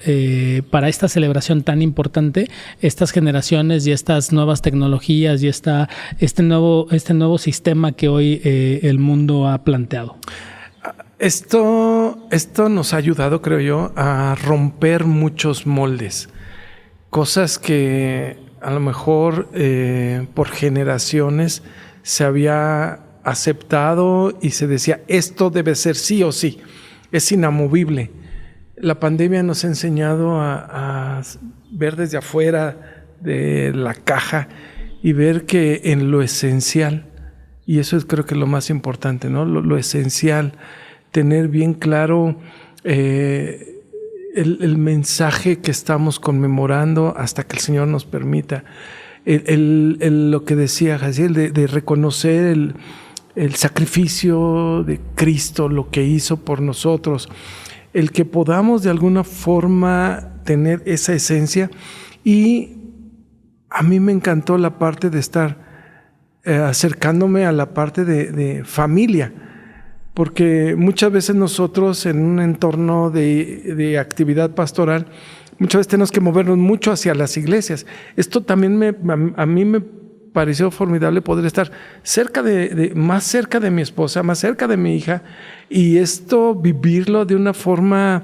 para esta celebración tan importante estas generaciones y estas nuevas tecnologías y este nuevo sistema que hoy el mundo ha planteado? Esto nos ha ayudado, creo yo, a romper muchos moldes, cosas que a lo mejor por generaciones se había aceptado y se decía, esto debe ser sí o sí, es inamovible. La pandemia nos ha enseñado a ver desde afuera de la caja y ver que en lo esencial, y eso es creo que lo más importante, ¿no? Lo esencial, tener bien claro el mensaje que estamos conmemorando hasta que el Señor nos permita. Lo que decía Jaciel, de reconocer el sacrificio de Cristo, lo que hizo por nosotros, el que podamos de alguna forma tener esa esencia. Y a mí me encantó la parte de estar acercándome a la parte de familia, porque muchas veces nosotros en un entorno de actividad pastoral, muchas veces tenemos que movernos mucho hacia las iglesias. Esto también a mí me pareció formidable poder estar más cerca de mi esposa, más cerca de mi hija, y esto vivirlo de una forma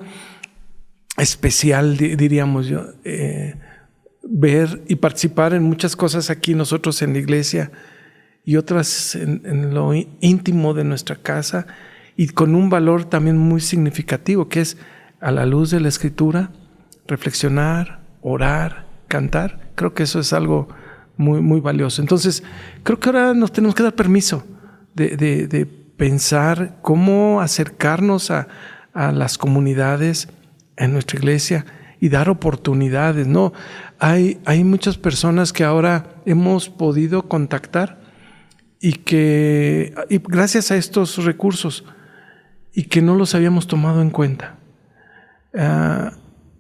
especial, diríamos yo, ver y participar en muchas cosas aquí nosotros en la iglesia, y otras en lo íntimo de nuestra casa, y con un valor también muy significativo, que es a la luz de la Escritura, reflexionar, orar, cantar. Creo que eso es algo muy, muy valioso. Entonces, creo que ahora nos tenemos que dar permiso de pensar cómo acercarnos a las comunidades en nuestra iglesia y dar oportunidades, ¿no? Hay muchas personas que ahora hemos podido contactar y gracias a estos recursos y que no los habíamos tomado en cuenta.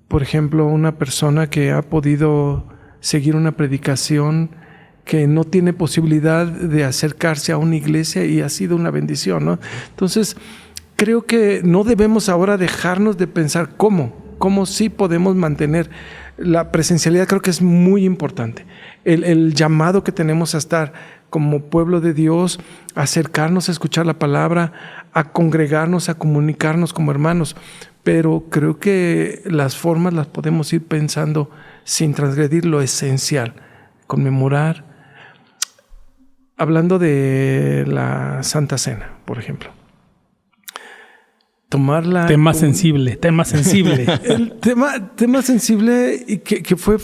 Por ejemplo, una persona que ha podido seguir una predicación que no tiene posibilidad de acercarse a una iglesia y ha sido una bendición, ¿no? Entonces, creo que no debemos ahora dejarnos de pensar cómo sí podemos mantener la presencialidad. Creo que es muy importante. El llamado que tenemos a estar como pueblo de Dios, a acercarnos a escuchar la palabra, a congregarnos, a comunicarnos como hermanos. Pero creo que las formas las podemos ir pensando sin transgredir lo esencial. Conmemorar. Hablando de la Santa Cena, por ejemplo. Tomarla. Tema sensible. El tema sensible y que fue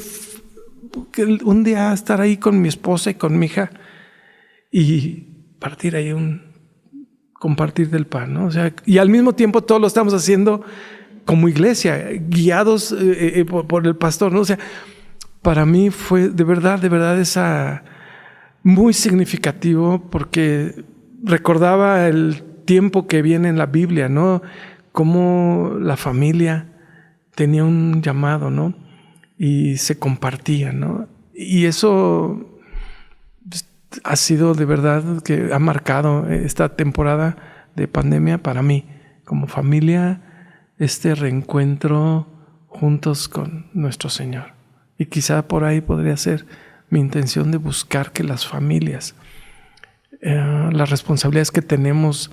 un día estar ahí con mi esposa y con mi hija y partir ahí compartir del pan, ¿no? O sea, y al mismo tiempo todo lo estamos haciendo como iglesia, guiados por el pastor, ¿no? O sea, para mí fue de verdad muy significativo, porque recordaba el tiempo que viene en la Biblia, ¿no? Cómo la familia tenía un llamado, ¿no? Y se compartía, ¿no? Y eso ha sido de verdad que ha marcado esta temporada de pandemia para mí, como familia, este reencuentro juntos con nuestro Señor. Y quizá por ahí podría ser mi intención de buscar que las familias, las responsabilidades que tenemos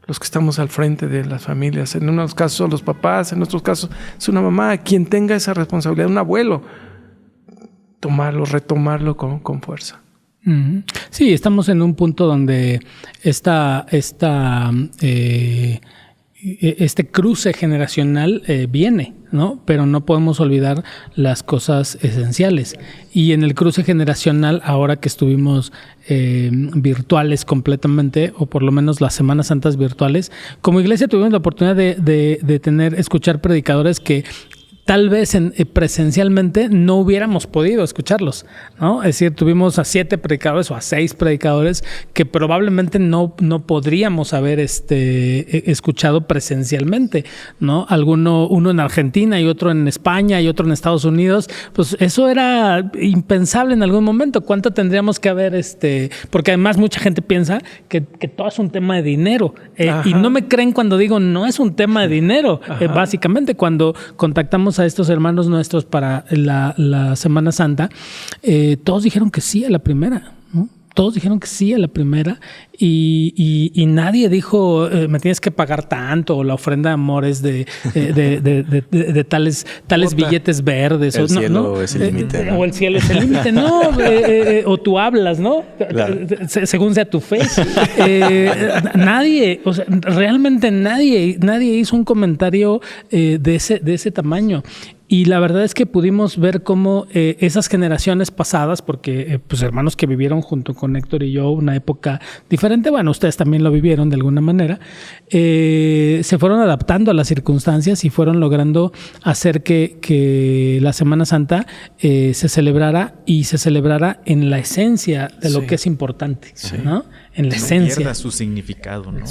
los que estamos al frente de las familias, en unos casos son los papás, en otros casos es una mamá, quien tenga esa responsabilidad, un abuelo, retomarlo con fuerza. Sí, estamos en un punto donde esta este cruce generacional viene, ¿no? Pero no podemos olvidar las cosas esenciales. Y en el cruce generacional, ahora que estuvimos virtuales completamente, o por lo menos las Semanas Santas virtuales, como iglesia tuvimos la oportunidad de escuchar predicadores que tal vez presencialmente no hubiéramos podido escucharlos, ¿no? Es decir, tuvimos a 7 predicadores o a 6 predicadores que probablemente no podríamos haber escuchado presencialmente, ¿no? Uno en Argentina y otro en España y otro en Estados Unidos. Pues eso era impensable en algún momento. ¿Cuánto tendríamos que haber? Porque además mucha gente piensa que todo es un tema de dinero. Y no me creen cuando digo no es un tema de dinero. Básicamente, cuando contactamos a estos hermanos nuestros para la Semana Santa, todos dijeron que sí a la primera, ¿no? Todos dijeron que sí a la primera y nadie dijo me tienes que pagar tanto o la ofrenda de amor es de tales billetes verdes. El cielo es el límite, ¿no? O el cielo es el límite, ¿no? O tú hablas, ¿no? Claro. Según sea tu fe. Nadie, o sea, realmente nadie hizo un comentario de ese tamaño. Y la verdad es que pudimos ver cómo esas generaciones pasadas, porque pues hermanos que vivieron junto con Héctor y yo una época diferente, bueno, ustedes también lo vivieron de alguna manera, se fueron adaptando a las circunstancias y fueron logrando hacer que la Semana Santa se celebrara en la esencia de lo que es importante, ¿no? En la esencia. Que no pierda su significado, ¿no?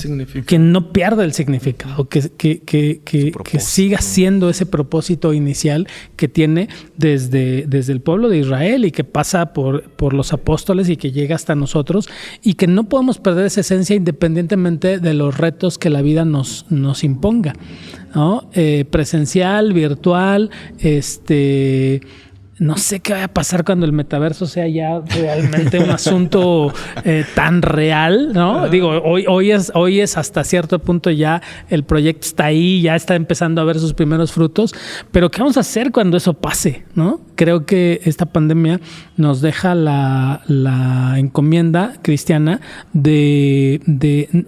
Que no pierda el significado, que siga siendo ese propósito inicial que tiene desde el pueblo de Israel y que pasa por los apóstoles y que llega hasta nosotros y que no podemos perder esa esencia independientemente de los retos que la vida nos imponga, ¿no? Presencial, virtual, no sé qué va a pasar cuando el metaverso sea ya realmente un asunto tan real, ¿no? Digo, hoy es hasta cierto punto ya el proyecto está ahí, ya está empezando a ver sus primeros frutos, pero ¿qué vamos a hacer cuando eso pase, no? Creo que esta pandemia nos deja la encomienda cristiana de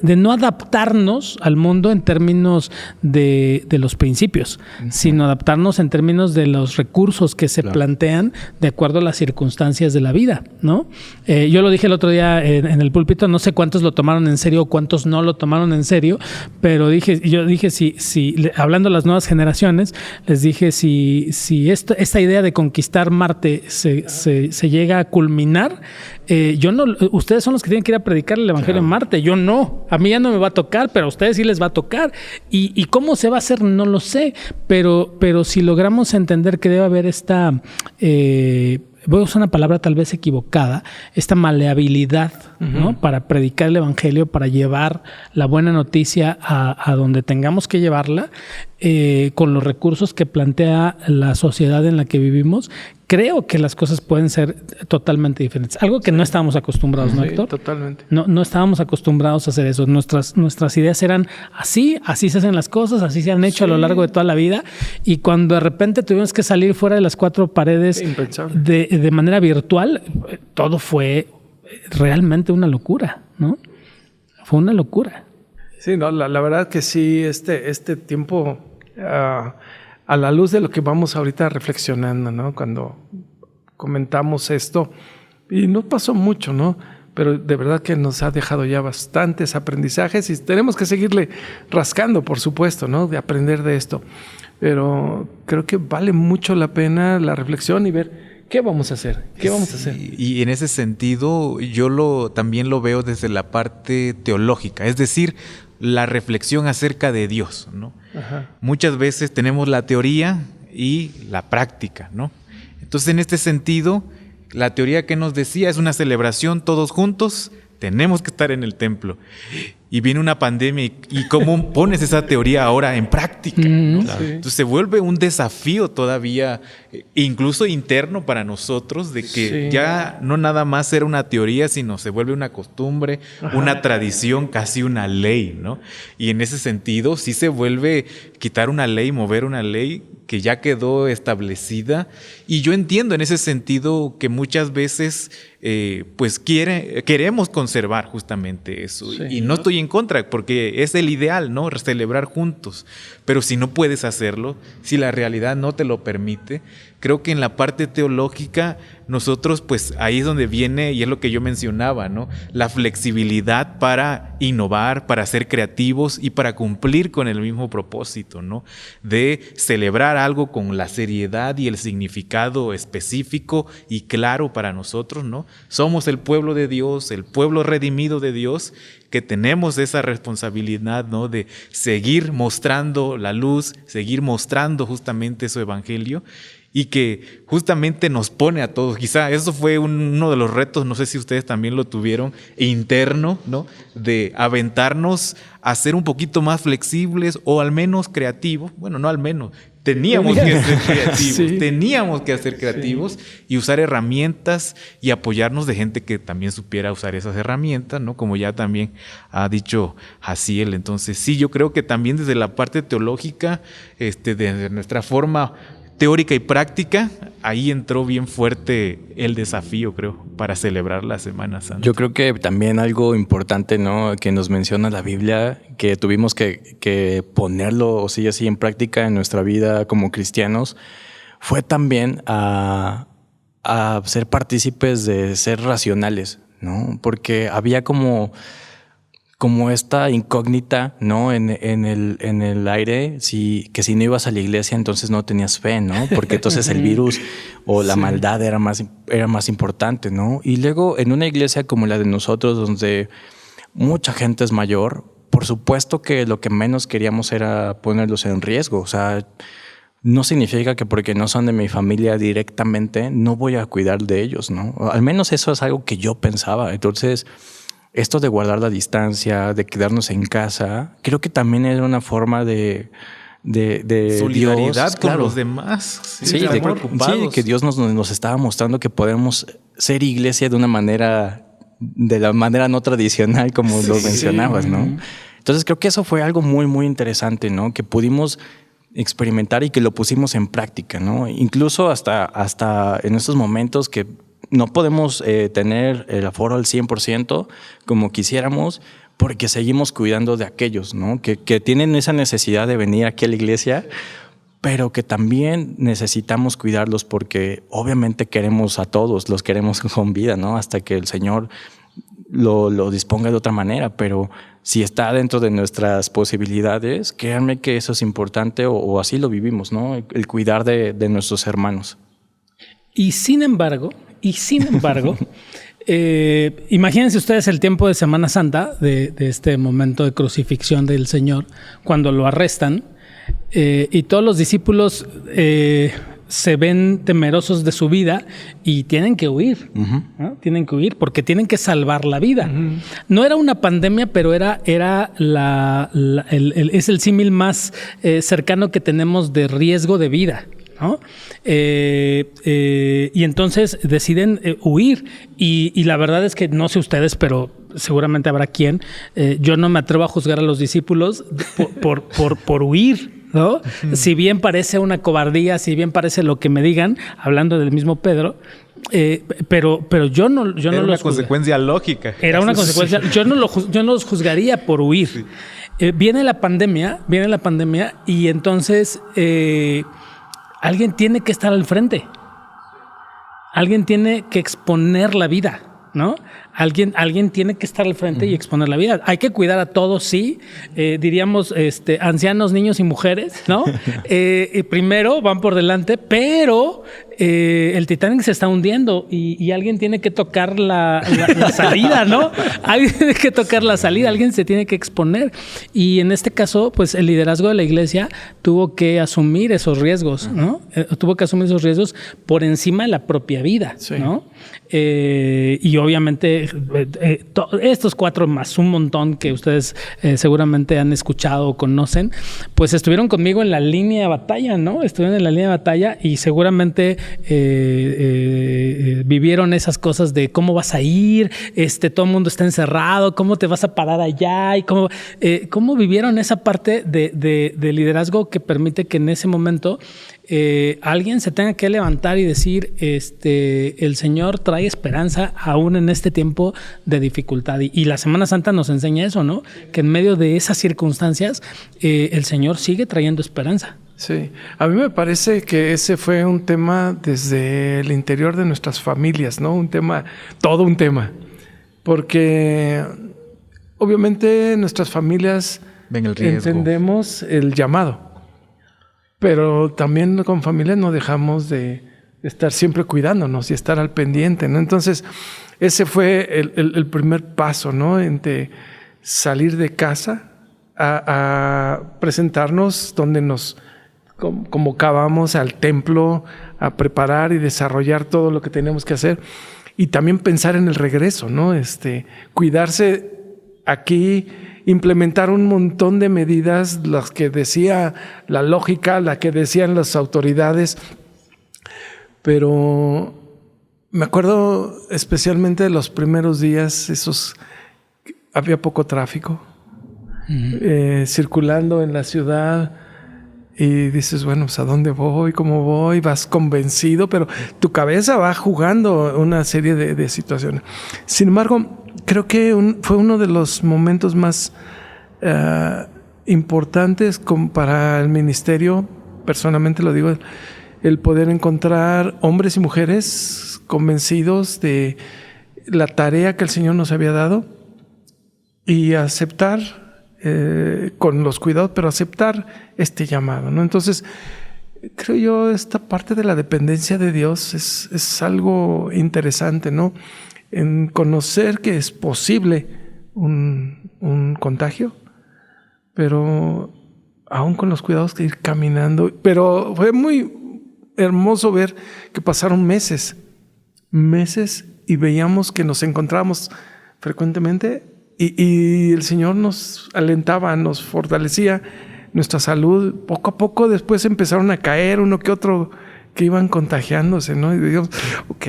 no adaptarnos al mundo en términos de los principios, sino adaptarnos en términos de los recursos que se plantean de acuerdo a las circunstancias de la vida, ¿no? Yo lo dije el otro día en el púlpito, no sé cuántos lo tomaron en serio o cuántos no lo tomaron en serio, pero yo dije, si hablando de las nuevas generaciones, les dije, si esta idea de conquistar Marte se llega a culminar, ustedes son los que tienen que ir a predicar el evangelio en Marte, yo no, a mí ya no me va a tocar, pero a ustedes sí les va a tocar. Y cómo se va a hacer, no lo sé, pero si logramos entender que debe haber esta, voy a usar una palabra tal vez equivocada, esta maleabilidad, ¿no? Para predicar el evangelio, para llevar la buena noticia a donde tengamos que llevarla, con los recursos que plantea la sociedad en la que vivimos. Creo que las cosas pueden ser totalmente diferentes. Algo que no estábamos acostumbrados, ¿no, Héctor? Totalmente. No estábamos acostumbrados a hacer eso. Nuestras ideas eran así se hacen las cosas, así se han hecho a lo largo de toda la vida. Y cuando de repente tuvimos que salir fuera de las 4 paredes de manera virtual, todo fue realmente una locura, ¿no? Fue una locura. Sí, no, la verdad que sí, este tiempo... a la luz de lo que vamos ahorita reflexionando, ¿no? Cuando comentamos esto, y no pasó mucho, ¿no? Pero de verdad que nos ha dejado ya bastantes aprendizajes y tenemos que seguirle rascando, por supuesto, ¿no? De aprender de esto. Pero creo que vale mucho la pena la reflexión y ver qué vamos a hacer, Y en ese sentido, yo también lo veo desde la parte teológica, es decir, la reflexión acerca de Dios, ¿no? Ajá. Muchas veces tenemos la teoría y la práctica, ¿no? Entonces, en este sentido, la teoría que nos decía es una celebración todos juntos, tenemos que estar en el templo. Y viene una pandemia y cómo pones esa teoría ahora en práctica, ¿no? Sí. Entonces se vuelve un desafío todavía, incluso interno para nosotros, de que ya no nada más era una teoría, sino se vuelve una costumbre, una tradición, casi una ley, ¿no? Y en ese sentido sí se vuelve quitar una ley, mover una ley que ya quedó establecida. Y yo entiendo en ese sentido que muchas veces pues queremos conservar justamente eso. Sí. Y no estoy estoy en contra, porque es el ideal, ¿no? Celebrar juntos. Pero si no puedes hacerlo, si la realidad no te lo permite, creo que en la parte teológica nosotros, pues ahí es donde viene, y es lo que yo mencionaba, ¿no? La flexibilidad para innovar, para ser creativos y para cumplir con el mismo propósito, ¿no? De celebrar algo con la seriedad y el significado específico y claro para nosotros, ¿no? Somos el pueblo de Dios, el pueblo redimido de Dios, que tenemos esa responsabilidad, ¿no? De seguir mostrando la luz, seguir mostrando justamente su evangelio, y que justamente nos pone a todos. Quizá eso fue uno de los retos, no sé si ustedes también lo tuvieron, interno, ¿no? De aventarnos a ser un poquito más flexibles o al menos creativos. Bueno, no al menos, teníamos que ser creativos, sí. Teníamos que ser creativos, sí. Y usar herramientas y apoyarnos de gente que también supiera usar esas herramientas, ¿no? Como ya también ha dicho Jaciel. Entonces, sí, yo creo que también desde la parte teológica, de nuestra forma teórica y práctica, ahí entró bien fuerte el desafío, creo, para celebrar la Semana Santa. Yo creo que también algo importante, ¿no?, que nos menciona la Biblia, que tuvimos que ponerlo, o sí, así en práctica en nuestra vida como cristianos, fue también a ser partícipes de ser racionales, ¿no? Porque había como esta incógnita, ¿no? En el aire, que si no ibas a la iglesia, entonces no tenías fe, ¿no? Porque entonces el virus o la maldad era más importante, ¿no? Y luego en una iglesia como la de nosotros, donde mucha gente es mayor, por supuesto que lo que menos queríamos era ponerlos en riesgo. O sea, no significa que porque no son de mi familia directamente, no voy a cuidar de ellos, ¿no? Al menos eso es algo que yo pensaba. Entonces, esto de guardar la distancia, de quedarnos en casa, creo que también era una forma de solidaridad Dios, con claro, los demás. Sí, de que Dios nos estaba mostrando que podemos ser iglesia de la manera no tradicional, como lo mencionabas, ¿no? Entonces creo que eso fue algo muy, muy interesante, ¿no? Que pudimos experimentar y que lo pusimos en práctica, ¿no? Incluso hasta en estos momentos que no podemos tener el aforo al 100% como quisiéramos, porque seguimos cuidando de aquellos, ¿no? Que tienen esa necesidad de venir aquí a la iglesia, pero que también necesitamos cuidarlos porque obviamente queremos a todos, los queremos con vida, ¿no? Hasta que el Señor lo disponga de otra manera, pero si está dentro de nuestras posibilidades, créanme que eso es importante o así lo vivimos, ¿no? El cuidar de nuestros hermanos. Y sin embargo, imagínense ustedes el tiempo de Semana Santa, de este momento de crucifixión del Señor, cuando lo arrestan, y todos los discípulos se ven temerosos de su vida y tienen que huir, ¿no? Tienen que huir porque tienen que salvar la vida. No era una pandemia, pero es el símil más cercano que tenemos de riesgo de vida, ¿no? Y entonces deciden huir y la verdad es que no sé ustedes, pero seguramente habrá quien. Yo no me atrevo a juzgar a los discípulos por huir, ¿no? Si bien parece una cobardía, si bien parece lo que me digan, hablando del mismo Pedro, pero yo no era una consecuencia lógica. Era una consecuencia. Yo no los juzgaría por huir. Sí. Viene la pandemia y entonces alguien tiene que estar al frente. Alguien tiene que exponer la vida, ¿no? Alguien tiene que estar al frente y exponer la vida. Hay que cuidar a todos, sí. Diríamos ancianos, niños y mujeres, ¿no? Primero van por delante, pero el Titanic se está hundiendo y alguien tiene que tocar la salida, ¿no? Alguien tiene que tocar la salida, alguien se tiene que exponer. Y en este caso, pues el liderazgo de la iglesia tuvo que asumir esos riesgos, ¿no? Tuvo que asumir esos riesgos por encima de la propia vida, sí, ¿no? Y obviamente estos 4 más un montón que ustedes seguramente han escuchado o conocen, pues estuvieron conmigo en la línea de batalla, ¿no? Estuvieron en la línea de batalla y seguramente vivieron esas cosas de cómo vas a ir, todo el mundo está encerrado, cómo te vas a parar allá y cómo vivieron esa parte de liderazgo que permite que en ese momento alguien se tenga que levantar y decir, el Señor trae esperanza aún en este tiempo de dificultad. Y la Semana Santa nos enseña eso, ¿no? Que en medio de esas circunstancias, el Señor sigue trayendo esperanza. Sí, a mí me parece que ese fue un tema desde el interior de nuestras familias, ¿no? Todo un tema. Porque obviamente nuestras familias ven el riesgo, entendemos el llamado, pero también con familias no dejamos de estar siempre cuidándonos y estar al pendiente, ¿no? Entonces, ese fue el primer paso, ¿no? Entre salir de casa a presentarnos donde nos convocábamos al templo a preparar y desarrollar todo lo que teníamos que hacer y también pensar en el regreso, ¿no? Cuidarse aquí, implementar un montón de medidas, las que decía la lógica, las que decían las autoridades, pero me acuerdo especialmente de los primeros días, había poco tráfico, circulando en la ciudad. Y dices, bueno, pues ¿a dónde voy? ¿Cómo voy? Vas convencido, pero tu cabeza va jugando una serie de situaciones. Sin embargo, creo que fue uno de los momentos más importantes para el ministerio, personalmente lo digo, el poder encontrar hombres y mujeres convencidos de la tarea que el Señor nos había dado y aceptar con los cuidados, pero aceptar este llamado, ¿no? Entonces, creo yo, esta parte de la dependencia de Dios es algo interesante, ¿no? En conocer que es posible un contagio, pero aún con los cuidados que ir caminando. Pero fue muy hermoso ver que pasaron meses y veíamos que nos encontrábamos frecuentemente. Y el Señor nos alentaba, nos fortalecía nuestra salud. Poco a poco después empezaron a caer uno que otro que iban contagiándose, ¿no? Y digamos, ok,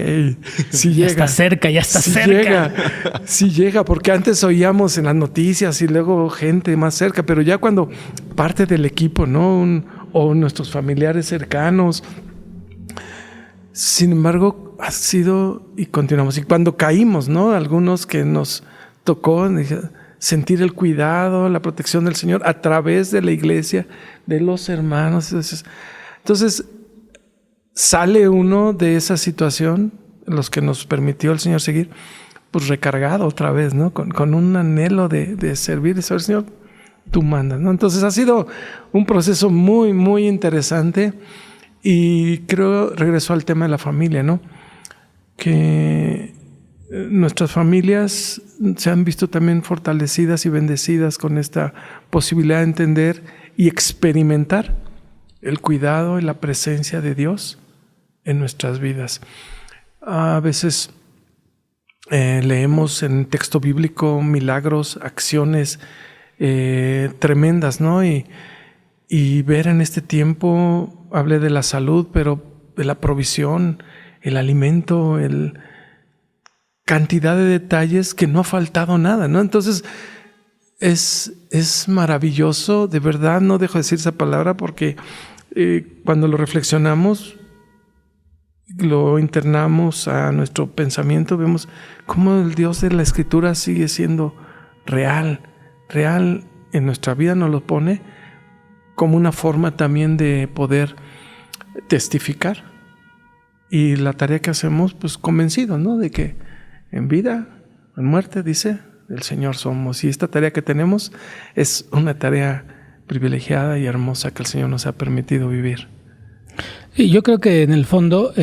sí llega. Ya está cerca. Sí llega, porque antes oíamos en las noticias y luego gente más cerca, pero ya cuando parte del equipo, ¿no? O nuestros familiares cercanos. Sin embargo, ha sido y continuamos. Y cuando caímos, ¿no? Algunos que nos tocó sentir el cuidado, la protección del Señor a través de la iglesia, de los hermanos. Entonces, sale uno de esa situación, los que nos permitió el Señor seguir, pues recargado otra vez, ¿no? Con un anhelo de servir y saber, Señor, tú mandas, ¿no? Entonces, ha sido un proceso muy, muy interesante y creo, regreso al tema de la familia, ¿no? Que nuestras familias se han visto también fortalecidas y bendecidas con esta posibilidad de entender y experimentar el cuidado y la presencia de Dios en nuestras vidas. A veces leemos en texto bíblico milagros, acciones tremendas, ¿no? Y ver en este tiempo, hablé de la salud, pero de la provisión, el alimento, cantidad de detalles que no ha faltado nada, ¿no? Entonces, es maravilloso, de verdad, no dejo de decir esa palabra porque cuando lo reflexionamos, lo internamos a nuestro pensamiento, vemos cómo el Dios de la Escritura sigue siendo real en nuestra vida, nos lo pone como una forma también de poder testificar. Y la tarea que hacemos, pues convencidos, ¿no? De que en vida, en muerte, dice, el Señor somos. Y esta tarea que tenemos es una tarea privilegiada y hermosa que el Señor nos ha permitido vivir. Y yo creo que en el fondo,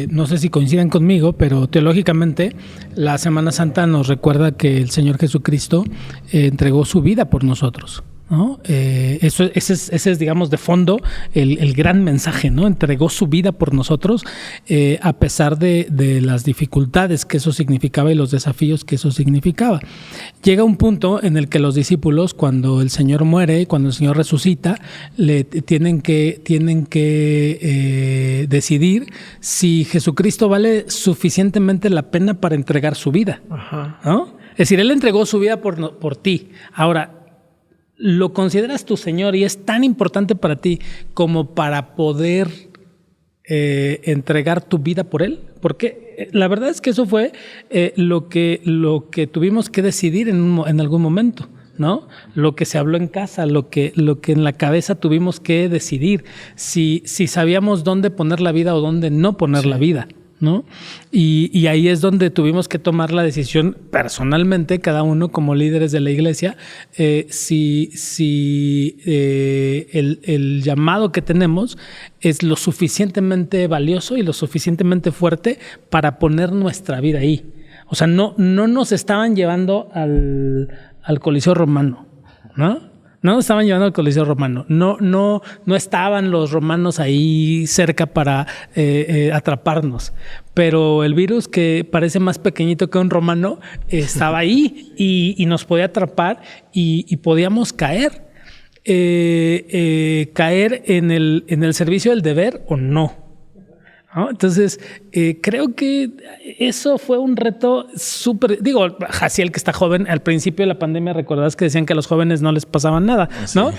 no sé si coinciden conmigo, pero teológicamente la Semana Santa nos recuerda que el Señor Jesucristo entregó su vida por nosotros, ¿no? Ese es, digamos, de fondo el gran mensaje, ¿no? Entregó su vida por nosotros a pesar de las dificultades que eso significaba y los desafíos que eso significaba. Llega un punto en el que los discípulos, cuando el Señor muere, cuando el Señor resucita, tienen que decidir si Jesucristo vale suficientemente la pena para entregar su vida, ¿no? Es decir, Él entregó su vida por ti. Ahora, ¿lo consideras tu Señor y es tan importante para ti como para poder entregar tu vida por Él? Porque la verdad es que eso fue lo que tuvimos que decidir en algún momento, ¿no? Lo que se habló en casa, lo que en la cabeza tuvimos que decidir, si sabíamos dónde poner la vida o dónde no poner la vida, ¿no? Y ahí es donde tuvimos que tomar la decisión personalmente, cada uno como líderes de la iglesia, si el llamado que tenemos es lo suficientemente valioso y lo suficientemente fuerte para poner nuestra vida ahí. O sea, no nos estaban llevando al Coliseo Romano, ¿no? No nos estaban llevando al Coliseo Romano. No estaban los romanos ahí cerca para atraparnos. Pero el virus, que parece más pequeñito que un romano, estaba ahí y nos podía atrapar y podíamos caer. Caer en el servicio del deber o no. ¿No? Entonces, creo que eso fue un reto súper... Digo, Jaciel, que está joven, al principio de la pandemia, recordás que decían que a los jóvenes no les pasaba nada, ¿no?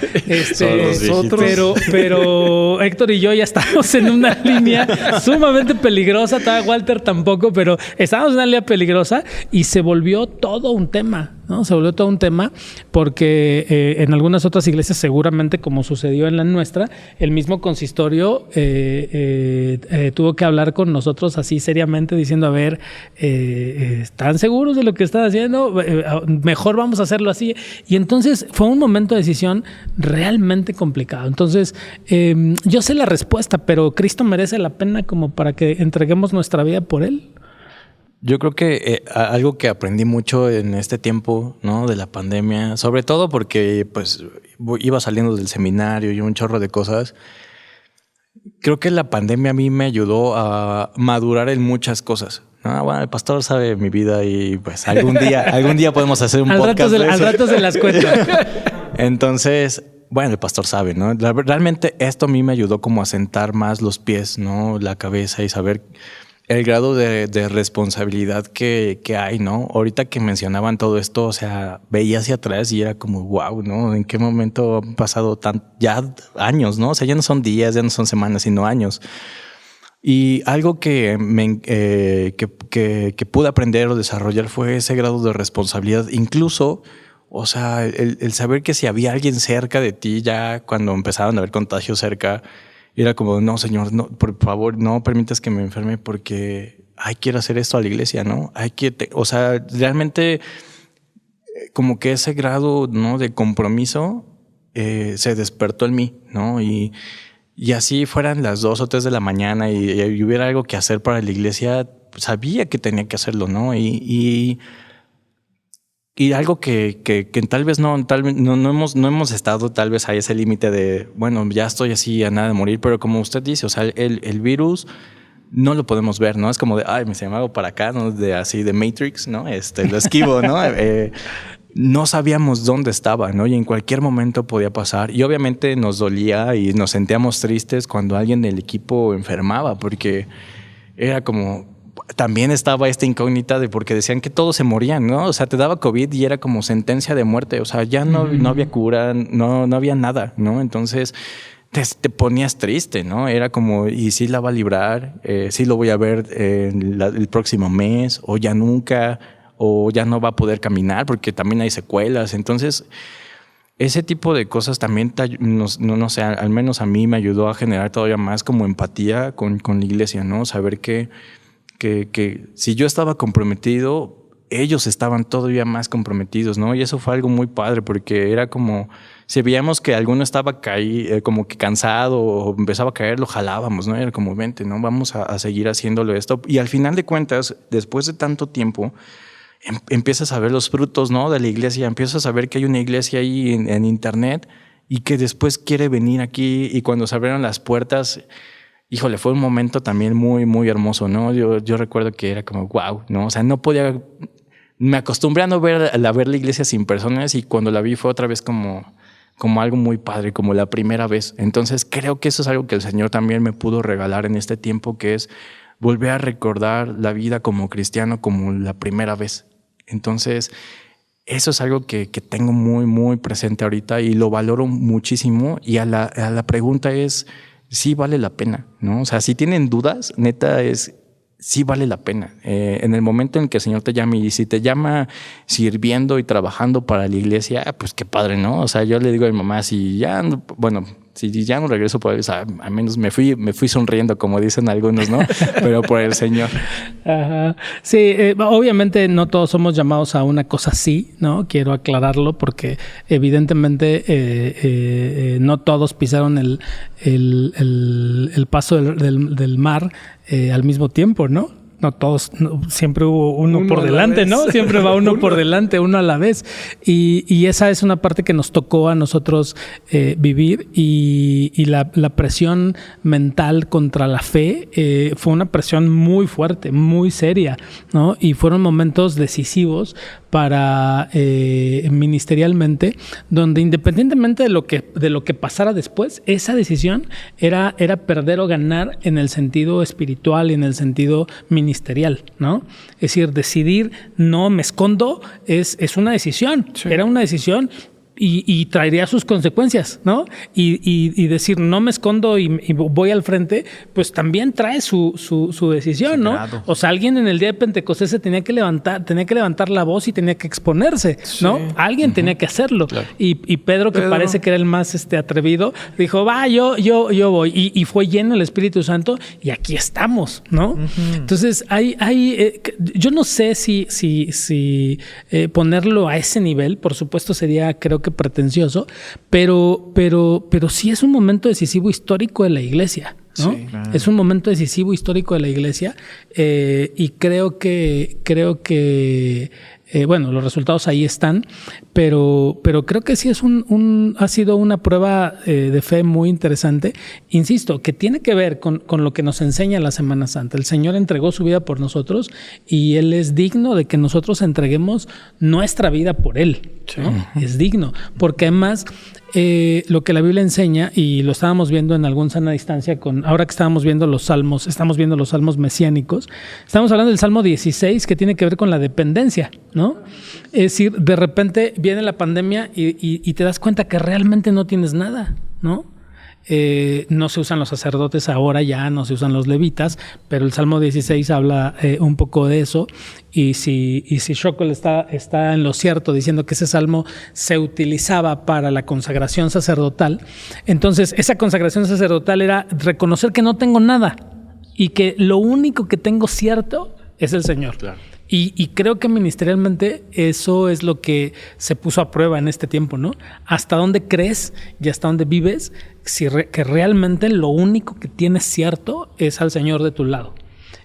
Pero Héctor y yo ya estábamos en una línea sumamente peligrosa. Walter tampoco, pero estábamos en una línea peligrosa y se volvió todo un tema, ¿no? Se volvió todo un tema porque en algunas otras iglesias, seguramente como sucedió en la nuestra, el mismo consistorio tuvo que hablar con nosotros así seriamente diciendo, a ver, ¿están seguros de lo que están haciendo? Mejor vamos a hacerlo así. Y entonces fue un momento de decisión realmente complicado. Entonces, yo sé la respuesta, pero ¿Cristo merece la pena como para que entreguemos nuestra vida por Él? Yo creo que algo que aprendí mucho en este tiempo, ¿no? De la pandemia, sobre todo porque pues iba saliendo del seminario y un chorro de cosas. Creo que la pandemia a mí me ayudó a madurar en muchas cosas. Bueno, el pastor sabe mi vida y pues algún día podemos hacer un podcast. Al rato se las cuento. Entonces, bueno, el pastor sabe, ¿no? Realmente esto a mí me ayudó como a sentar más los pies, ¿no? La cabeza y saber el grado de responsabilidad que hay, ¿no? Ahorita que mencionaban todo esto, o sea, veía hacia atrás y era como, wow, ¿no? ¿En qué momento han pasado ya años, ¿no? O sea, ya no son días, ya no son semanas, sino años. Y algo que pude aprender o desarrollar fue ese grado de responsabilidad. Incluso, o sea, el saber que si había alguien cerca de ti, ya cuando empezaron a haber contagios cerca, era como, no, Señor, no, por favor, no permitas que me enferme porque quiero hacer esto a la iglesia, ¿no? O sea, realmente como que ese grado, ¿no? de compromiso se despertó en mí, ¿no? Y así fueran las 2 o 3 de la mañana y hubiera algo que hacer para la iglesia, sabía que tenía que hacerlo, ¿no? Y algo que tal vez no hemos estado tal vez a ese límite de, bueno, ya estoy así a nada de morir, pero como usted dice, o sea, el virus no lo podemos ver, ¿no? Es como de, me hago para acá, ¿no? De Matrix, ¿no? Lo esquivo, ¿no? No sabíamos dónde estaba, ¿no? Y en cualquier momento podía pasar. Y obviamente nos dolía y nos sentíamos tristes cuando alguien del equipo enfermaba, porque era como... También estaba esta incógnita de porque decían que todos se morían, ¿no? O sea, te daba COVID y era como sentencia de muerte. O sea, ya no había cura, no había nada, ¿no? Entonces te ponías triste, ¿no? Era como, ¿y si la va a librar? ¿Sí lo voy a ver el próximo mes? ¿O ya nunca? ¿O ya no va a poder caminar? Porque también hay secuelas. Entonces, ese tipo de cosas también, no sé, al menos a mí me ayudó a generar todavía más como empatía con la iglesia, ¿no? Saber que si yo estaba comprometido, ellos estaban todavía más comprometidos, ¿no? Y eso fue algo muy padre porque era como, si veíamos que alguno estaba como que cansado o empezaba a caer, lo jalábamos, ¿no? Era como, vente, ¿no? Vamos a seguir haciéndolo esto. Y al final de cuentas, después de tanto tiempo, empiezas a ver los frutos, ¿no? De la iglesia, empiezas a ver que hay una iglesia ahí en internet y que después quiere venir aquí, y cuando se abrieron las puertas... Híjole, fue un momento también muy, muy hermoso, ¿no? Yo recuerdo que era como, wow, ¿no? O sea, no podía... Me acostumbré a no ver la iglesia sin personas, y cuando la vi fue otra vez como algo muy padre, como la primera vez. Entonces creo que eso es algo que el Señor también me pudo regalar en este tiempo, que es volver a recordar la vida como cristiano como la primera vez. Entonces eso es algo que tengo muy, muy presente ahorita y lo valoro muchísimo. Y a la pregunta es... sí vale la pena, ¿no? O sea, si tienen dudas, neta sí vale la pena. En el momento en que el Señor te llame, y si te llama sirviendo y trabajando para la iglesia, pues qué padre, ¿no? O sea, yo le digo a mi mamá, si ya no regreso por él, o sea, al menos me fui sonriendo, como dicen algunos, ¿no? Pero por el Señor. Ajá. Sí, obviamente no todos somos llamados a una cosa así, ¿no? Quiero aclararlo porque evidentemente no todos pisaron el paso del mar al mismo tiempo, ¿no? No todos, siempre hubo uno por delante, ¿no? Siempre va uno por delante, uno a la vez. Y esa es una parte que nos tocó a nosotros vivir, y la presión mental contra la fe fue una presión muy fuerte, muy seria, ¿no? Y fueron momentos decisivos para ministerialmente, donde independientemente de lo que pasara después, esa decisión era perder o ganar en el sentido espiritual y en el sentido ministerial, ¿no? Es decir, decidir no me escondo es una decisión. Sí. Era una decisión y traería sus consecuencias, ¿no? Y decir no me escondo y voy al frente, pues también trae su decisión, sí, ¿no? Claro. O sea, alguien en el día de Pentecostés se tenía que levantar la voz y tenía que exponerse, ¿no? Sí. Alguien tenía que hacerlo. Claro. Y Pedro, que parece que era el más atrevido, dijo, va, yo voy. Y fue lleno el Espíritu Santo y aquí estamos, ¿no? Entonces, yo no sé si ponerlo a ese nivel, por supuesto sería, creo que pretencioso, pero sí es un momento decisivo histórico de la iglesia, ¿no? Sí, claro. Es un momento decisivo histórico de la iglesia, y creo que bueno, los resultados ahí están, pero creo que sí ha sido una prueba de fe muy interesante. Insisto, que tiene que ver con lo que nos enseña la Semana Santa. El Señor entregó su vida por nosotros y Él es digno de que nosotros entreguemos nuestra vida por Él, ¿no? Sí. Es digno, porque además lo que la Biblia enseña, y lo estábamos viendo en algún sana distancia, ahora que estamos viendo los salmos mesiánicos, estamos hablando del Salmo 16, que tiene que ver con la dependencia, ¿no? Es decir, de repente viene la pandemia y te das cuenta que realmente no tienes nada, ¿no? No se usan los sacerdotes ahora, ya no se usan los levitas, pero el Salmo 16 habla un poco de eso, y si Shockel está en lo cierto diciendo que ese salmo se utilizaba para la consagración sacerdotal, entonces esa consagración sacerdotal era reconocer que no tengo nada y que lo único que tengo cierto es el Señor. Claro. Y creo que ministerialmente eso es lo que se puso a prueba en este tiempo, ¿no? Hasta dónde crees y hasta dónde vives, que realmente lo único que tienes cierto es al Señor de tu lado.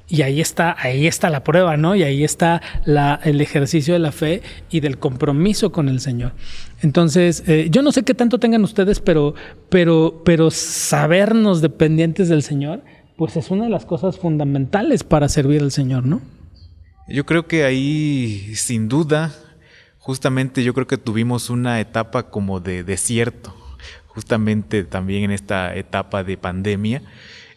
Y ahí está la prueba, ¿no? Y ahí está el ejercicio de la fe y del compromiso con el Señor. Entonces, yo no sé qué tanto tengan ustedes, pero sabernos dependientes del Señor, pues es una de las cosas fundamentales para servir al Señor, ¿no? Yo creo que ahí, sin duda, justamente yo creo que tuvimos una etapa como de desierto, justamente también en esta etapa de pandemia,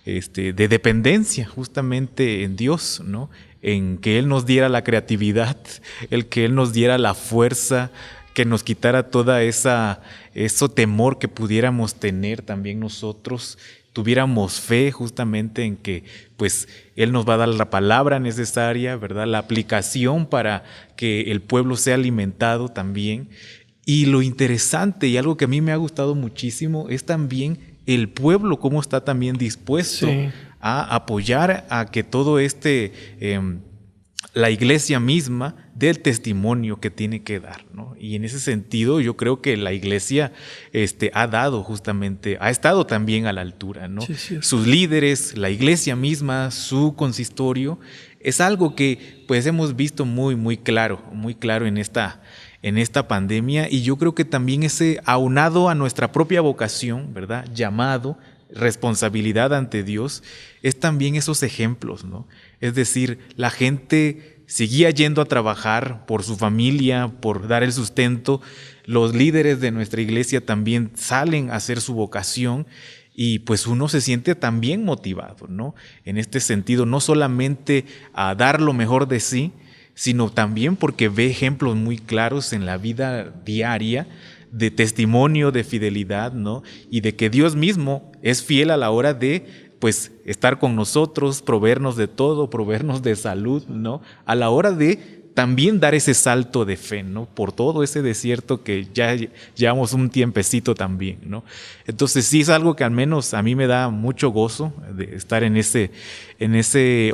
de dependencia justamente en Dios, ¿no? En que Él nos diera la creatividad, que Él nos diera la fuerza, que nos quitara toda ese temor que pudiéramos tener también nosotros, tuviéramos fe justamente en que pues Él nos va a dar la palabra necesaria, ¿verdad? La aplicación para que el pueblo sea alimentado también. Y lo interesante y algo que a mí me ha gustado muchísimo es también el pueblo, cómo está también dispuesto a apoyar a que todo la iglesia misma dé el testimonio que tiene que dar, ¿no? Y en ese sentido yo creo que la iglesia ha estado también a la altura, ¿no? Sí. Sus líderes, la iglesia misma, su consistorio, es algo que pues hemos visto muy claro en esta pandemia, y yo creo que también ese aunado a nuestra propia vocación, ¿verdad? Llamado, responsabilidad ante Dios, es también esos ejemplos, ¿no? Es decir, la gente seguía yendo a trabajar por su familia, por dar el sustento. Los líderes de nuestra iglesia también salen a hacer su vocación, y pues uno se siente también motivado, ¿no? En este sentido, no solamente a dar lo mejor de sí, sino también porque ve ejemplos muy claros en la vida diaria de testimonio, de fidelidad, ¿no? Y de que Dios mismo es fiel a la hora de, pues, estar con nosotros, proveernos de todo, proveernos de salud, ¿no? A la hora de también dar ese salto de fe, ¿no? Por todo ese desierto que ya llevamos un tiempecito también, ¿no? Entonces sí es algo que al menos a mí me da mucho gozo de estar en ese,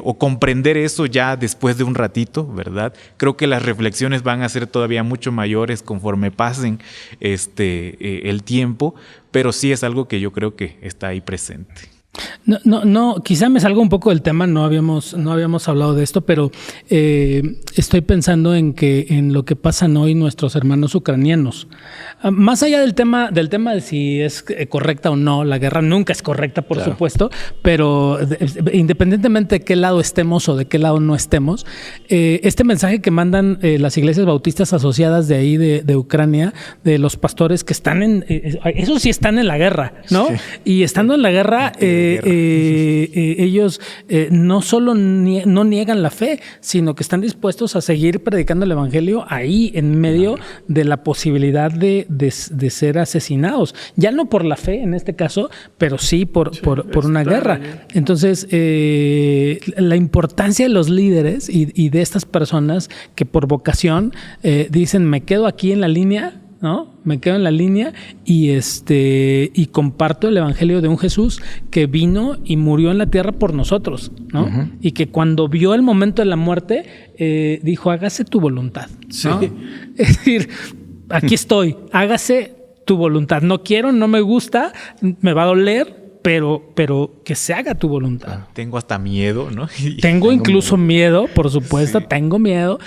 o comprender eso ya después de un ratito, ¿verdad? Creo que las reflexiones van a ser todavía mucho mayores conforme pasen el tiempo, pero sí es algo que yo creo que está ahí presente. No, quizá me salga un poco del tema, no habíamos hablado de esto, pero estoy pensando en lo que pasan hoy nuestros hermanos ucranianos. Más allá del tema de si es correcta o no, la guerra nunca es correcta, por supuesto, pero independientemente de qué lado estemos o de qué lado no estemos, este mensaje que mandan las iglesias bautistas asociadas de ahí, de Ucrania, de los pastores que están esos sí están en la guerra, ¿no? Sí. Y estando en la guerra, ellos no solo no niegan la fe, sino que están dispuestos a seguir predicando el evangelio ahí en medio de la posibilidad de ser asesinados. Ya no por la fe en este caso, pero sí por una guerra. Entonces, la importancia de los líderes y de estas personas que por vocación dicen, me quedo aquí en la línea, ¿no? Me quedo en la línea y comparto el evangelio de un Jesús que vino y murió en la tierra por nosotros, ¿no? Uh-huh. Y que cuando vio el momento de la muerte, dijo, hágase tu voluntad, ¿no? Sí. Es decir, aquí estoy, hágase tu voluntad. No quiero, no me gusta, me va a doler, pero que se haga tu voluntad. Tengo hasta miedo, ¿no? Tengo incluso miedo, por supuesto, sí. Tengo miedo,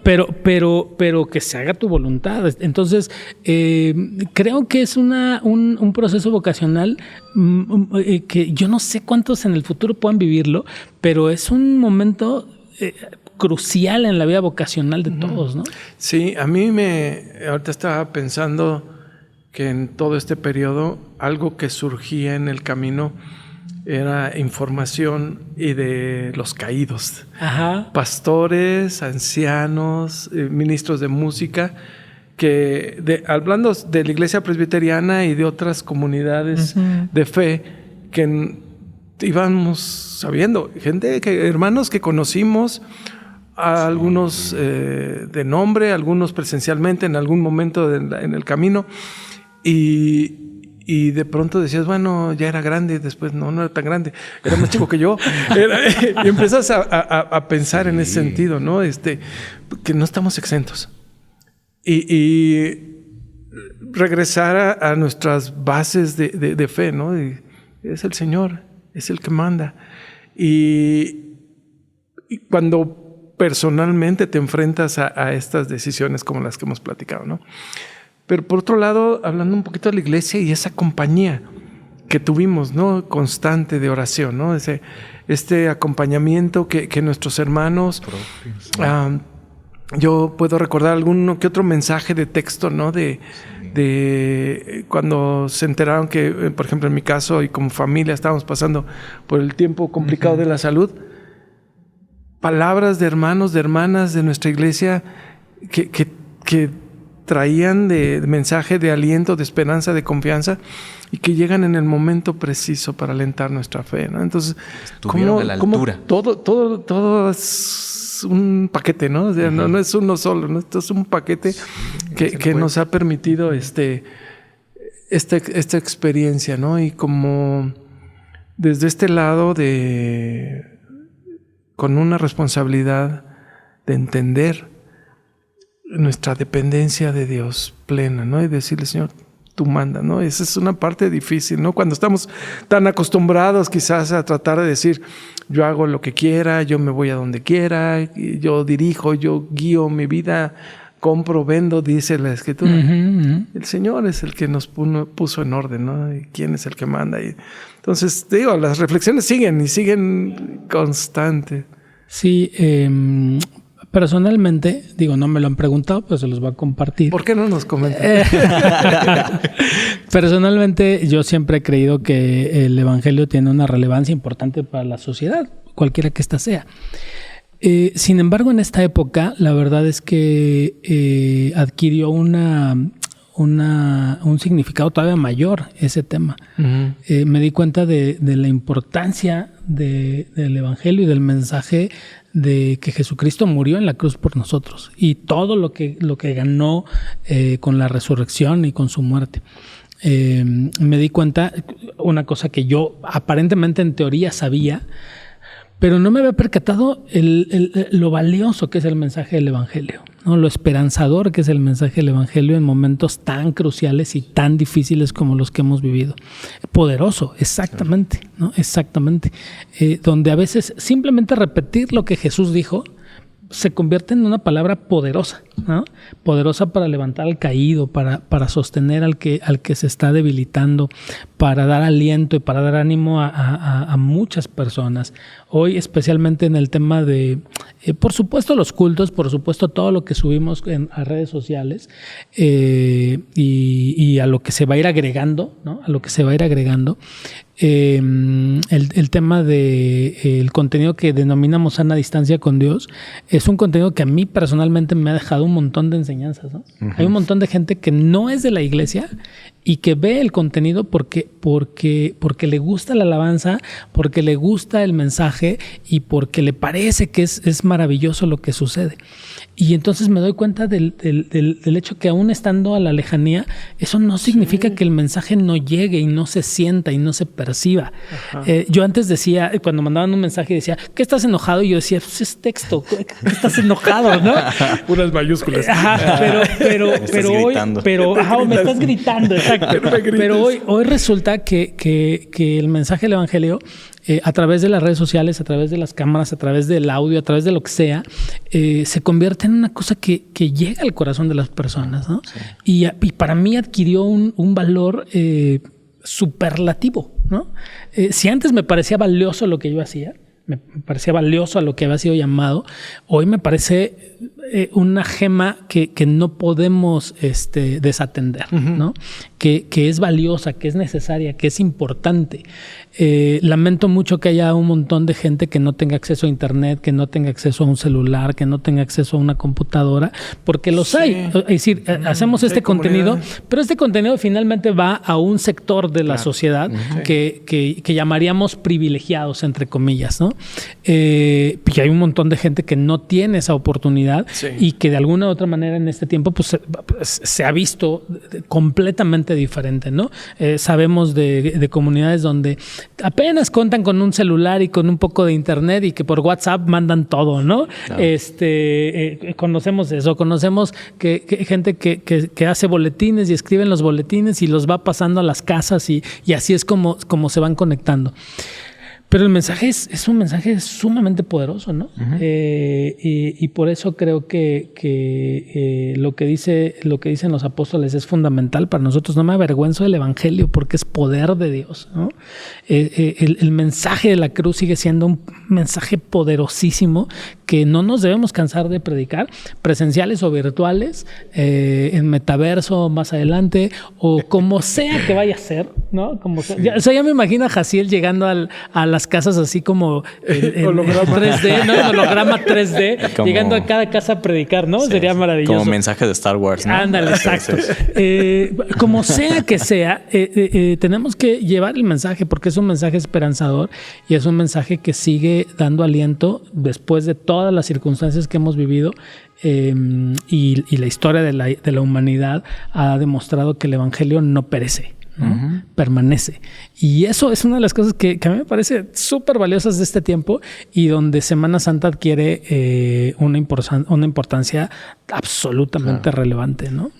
pero que se haga tu voluntad. Entonces, creo que es un proceso vocacional que yo no sé cuántos en el futuro puedan vivirlo, pero es un momento crucial en la vida vocacional de todos, ¿no? Sí, a mí ahorita estaba pensando que en todo este periodo algo que surgía en el camino era información y de los caídos. Ajá. Pastores, ancianos, ministros de música, que hablando de la iglesia presbiteriana y de otras comunidades de fe, que íbamos sabiendo, hermanos que conocimos, a algunos de nombre, algunos presencialmente en algún momento en el camino, y de pronto decías, bueno, ya era grande, después no era tan grande, era más chico que yo. Y empiezas a pensar en ese sentido, ¿no? Que no estamos exentos. Y regresar a nuestras bases de fe, ¿no? Y es el Señor, es el que manda. Y cuando personalmente te enfrentas a estas decisiones como las que hemos platicado, ¿no? Pero por otro lado, hablando un poquito de la iglesia y esa compañía que tuvimos, ¿no? Constante de oración, ¿no? Este acompañamiento que nuestros hermanos... yo puedo recordar alguno que otro mensaje de texto, ¿no? De cuando se enteraron que, por ejemplo, en mi caso y como familia estábamos pasando por el tiempo complicado de la salud, palabras de hermanos, de hermanas de nuestra iglesia que traían de mensaje de aliento, de esperanza, de confianza, y que llegan en el momento preciso para alentar nuestra fe, ¿no? Entonces, estuvieron a la altura. Todo es un paquete, ¿no? O sea, no es uno solo, ¿no? Esto es un paquete que nos ha permitido esta experiencia, ¿no? Y como desde este lado con una responsabilidad de entender nuestra dependencia de Dios plena, ¿no? Y decirle, Señor, tú manda, ¿no? Esa es una parte difícil, ¿no? Cuando estamos tan acostumbrados quizás a tratar de decir, yo hago lo que quiera, yo me voy a donde quiera, yo dirijo, yo guío mi vida, compro, vendo, dice la Escritura. El Señor es el que nos puso en orden, ¿no? Y quién es el que manda. Y entonces, te digo, las reflexiones siguen constantes. Sí, personalmente, no me lo han preguntado, pero se los voy a compartir. ¿Por qué no nos comentan? Personalmente, yo siempre he creído que el evangelio tiene una relevancia importante para la sociedad, cualquiera que ésta sea. Sin embargo, en esta época, la verdad es que adquirió un significado todavía mayor ese tema. Uh-huh. Me di cuenta de la importancia del Evangelio y del mensaje de que Jesucristo murió en la cruz por nosotros y todo lo que ganó con la resurrección y con su muerte. Me di cuenta, una cosa que yo aparentemente en teoría sabía, pero no me había percatado lo valioso que es el mensaje del Evangelio, ¿no? Lo esperanzador que es el mensaje del Evangelio en momentos tan cruciales y tan difíciles como los que hemos vivido. Poderoso, exactamente, ¿no? Exactamente. Donde a veces simplemente repetir lo que Jesús dijo se convierte en una palabra poderosa, ¿no? Poderosa para levantar al caído, para sostener al que se está debilitando, para dar aliento y para dar ánimo a muchas personas. Hoy, especialmente en el tema de, por supuesto, los cultos, por supuesto, todo lo que subimos a redes sociales y a lo que se va a ir agregando, ¿no? A lo que se va a ir agregando. El tema de el contenido que denominamos sana distancia con Dios es un contenido que a mí personalmente me ha dejado un montón de enseñanzas, ¿no? Uh-huh. Hay un montón de gente que no es de la iglesia y que ve el contenido porque le gusta la alabanza, porque le gusta el mensaje y porque le parece que es maravilloso lo que sucede. Y entonces me doy cuenta del hecho que aún estando a la lejanía, eso no significa que el mensaje no llegue y no se sienta y no se perciba. Yo antes decía, cuando mandaban un mensaje decía, ¿qué estás enojado? Y yo decía, pues es texto, ¿qué estás enojado? ¿no? Unas mayúsculas. Pero hoy, me estás gritando, exacto. Pero hoy resulta que el mensaje del Evangelio, a través de las redes sociales, a través de las cámaras, a través del audio, a través de lo que sea, se convierte en una cosa que llega al corazón de las personas, ¿no? Sí. Y para mí adquirió un valor superlativo, ¿no? Si antes me parecía valioso lo que yo hacía, me parecía valioso a lo que había sido llamado, hoy me parece una gema que no podemos desatender, uh-huh. ¿no? Que es valiosa, que es necesaria, que es importante. Lamento mucho que haya un montón de gente que no tenga acceso a internet, que no tenga acceso a un celular, que no tenga acceso a una computadora, porque los hay. Es decir, hacemos este contenido, pero este contenido finalmente va a un sector de la sociedad uh-huh. que llamaríamos privilegiados, entre comillas, ¿no? Y hay un montón de gente que no tiene esa oportunidad y que de alguna u otra manera en este tiempo pues, se ha visto completamente diferente, ¿no? Sabemos de comunidades donde apenas cuentan con un celular y con un poco de internet y que por WhatsApp mandan todo, ¿no? Conocemos eso, conocemos que gente que hace boletines y escriben los boletines y los va pasando a las casas y así es como se van conectando. Pero el mensaje es un mensaje sumamente poderoso, ¿no? Uh-huh. Y por eso creo que lo que dicen los apóstoles es fundamental para nosotros. No me avergüenzo del evangelio porque es poder de Dios, ¿no? El mensaje de la cruz sigue siendo un mensaje poderosísimo que no nos debemos cansar de predicar, presenciales o virtuales, en metaverso más adelante, o como sea que vaya a ser, ¿no? Como sea. Ya me imagino a Jaciel llegando a las casas así como en 3D, ¿no? Holograma 3D, como, llegando a cada casa a predicar, ¿no? Sí, sería maravilloso. Como mensaje de Star Wars, ¿no? Ándale, exacto. Como sea que sea, tenemos que llevar el mensaje porque es un mensaje esperanzador y es un mensaje que sigue dando aliento después de todas las circunstancias que hemos vivido. Y la historia de la humanidad ha demostrado que el evangelio no perece, ¿no? Uh-huh. Permanece. Y eso es una de las cosas que a mí me parece súper valiosas de este tiempo y donde Semana Santa adquiere una importancia absolutamente relevante, ¿no?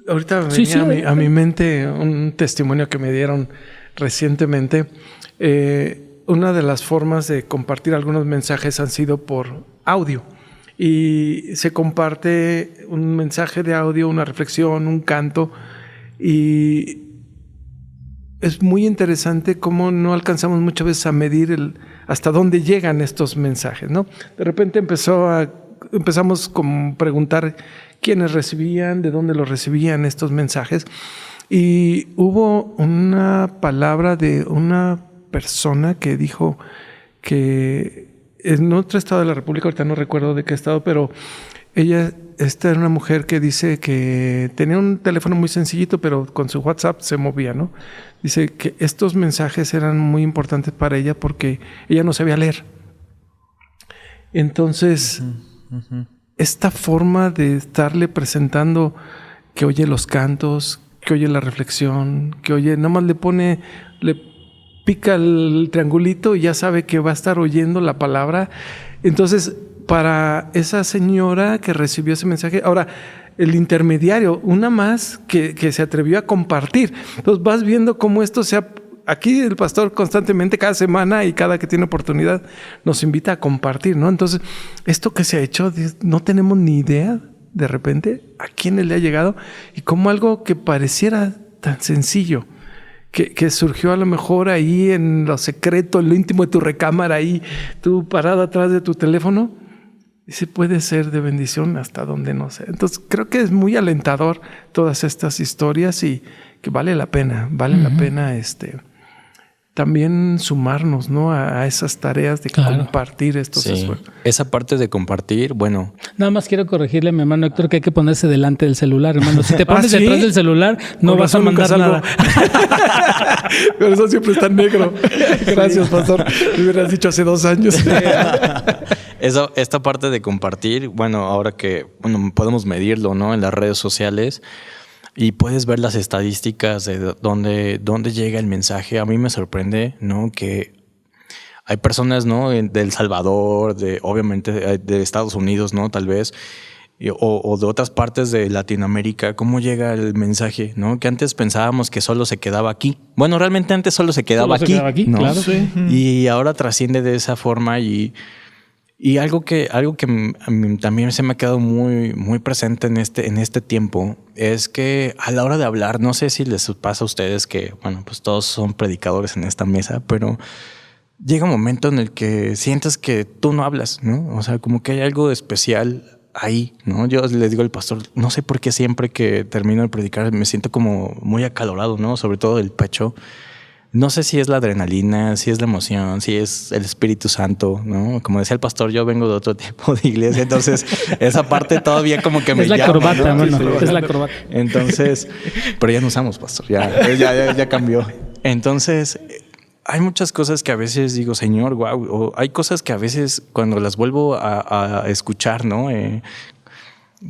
Ahorita venía a mi mente un testimonio que me dieron recientemente. Una de las formas de compartir algunos mensajes han sido por audio. Y se comparte un mensaje de audio, una reflexión, un canto. Y es muy interesante cómo no alcanzamos muchas veces a medir hasta dónde llegan estos mensajes, ¿no? De repente empezamos con preguntar quiénes recibían, de dónde los recibían estos mensajes. Y hubo una palabra de una persona que dijo que en otro estado de la República, ahorita no recuerdo de qué estado, pero esta era una mujer que dice que tenía un teléfono muy sencillito, pero con su WhatsApp se movía, ¿no? Dice que estos mensajes eran muy importantes para ella porque ella no sabía leer. Entonces, esta forma de estarle presentando que oye los cantos, que oye la reflexión, que oye, nada más le pica el triangulito y ya sabe que va a estar oyendo la palabra. Entonces, para esa señora que recibió ese mensaje, ahora, el intermediario, una más que se atrevió a compartir. Entonces, vas viendo cómo esto se ha... Aquí el pastor constantemente, cada semana y cada que tiene oportunidad, nos invita a compartir, ¿no? Entonces, esto que se ha hecho, no tenemos ni idea de repente a quién le ha llegado y cómo algo que pareciera tan sencillo, que surgió a lo mejor ahí en lo secreto, en lo íntimo de tu recámara, ahí tú parado atrás de tu teléfono, y se puede ser de bendición hasta donde no sé. Entonces, creo que es muy alentador todas estas historias y que vale la pena también sumarnos, ¿no? a esas tareas de compartir estos esfuerzos. Esa parte de compartir, bueno. Nada más quiero corregirle a mi hermano Héctor que hay que ponerse delante del celular, hermano. Si te pones detrás del celular, no vas a mandar nada. Pero eso siempre está en negro. Gracias, pastor. Me hubieras dicho hace 2 años. Esta parte de compartir, bueno, ahora que podemos medirlo, ¿no? En las redes sociales. Y puedes ver las estadísticas de dónde llega el mensaje. A mí me sorprende, ¿no? Que hay personas, ¿no? De El Salvador, obviamente de Estados Unidos, ¿no? Tal vez, o de otras partes de Latinoamérica. ¿Cómo llega el mensaje, no? Que antes pensábamos que solo se quedaba aquí. Bueno, realmente antes solo se quedaba aquí, ¿no? Claro. Sí. Y ahora trasciende de esa forma y algo que a mí también se me ha quedado muy, muy presente en este tiempo es que a la hora de hablar, no sé si les pasa a ustedes que, bueno, pues todos son predicadores en esta mesa, pero llega un momento en el que sientes que tú no hablas, ¿no? O sea, como que hay algo especial ahí, ¿no? Yo le digo al pastor, no sé por qué siempre que termino de predicar me siento como muy acalorado, ¿no? Sobre todo del pecho. No sé si es la adrenalina, si es la emoción, si es el Espíritu Santo, ¿no? Como decía el pastor, yo vengo de otro tipo de iglesia, entonces esa parte todavía como que me llama. Es la corbata, ¿no? Sí. Es la corbata. Entonces, pero ya no usamos, pastor, ya cambió. Entonces, hay muchas cosas que a veces digo, Señor, wow, o hay cosas que a veces cuando las vuelvo a escuchar, ¿no?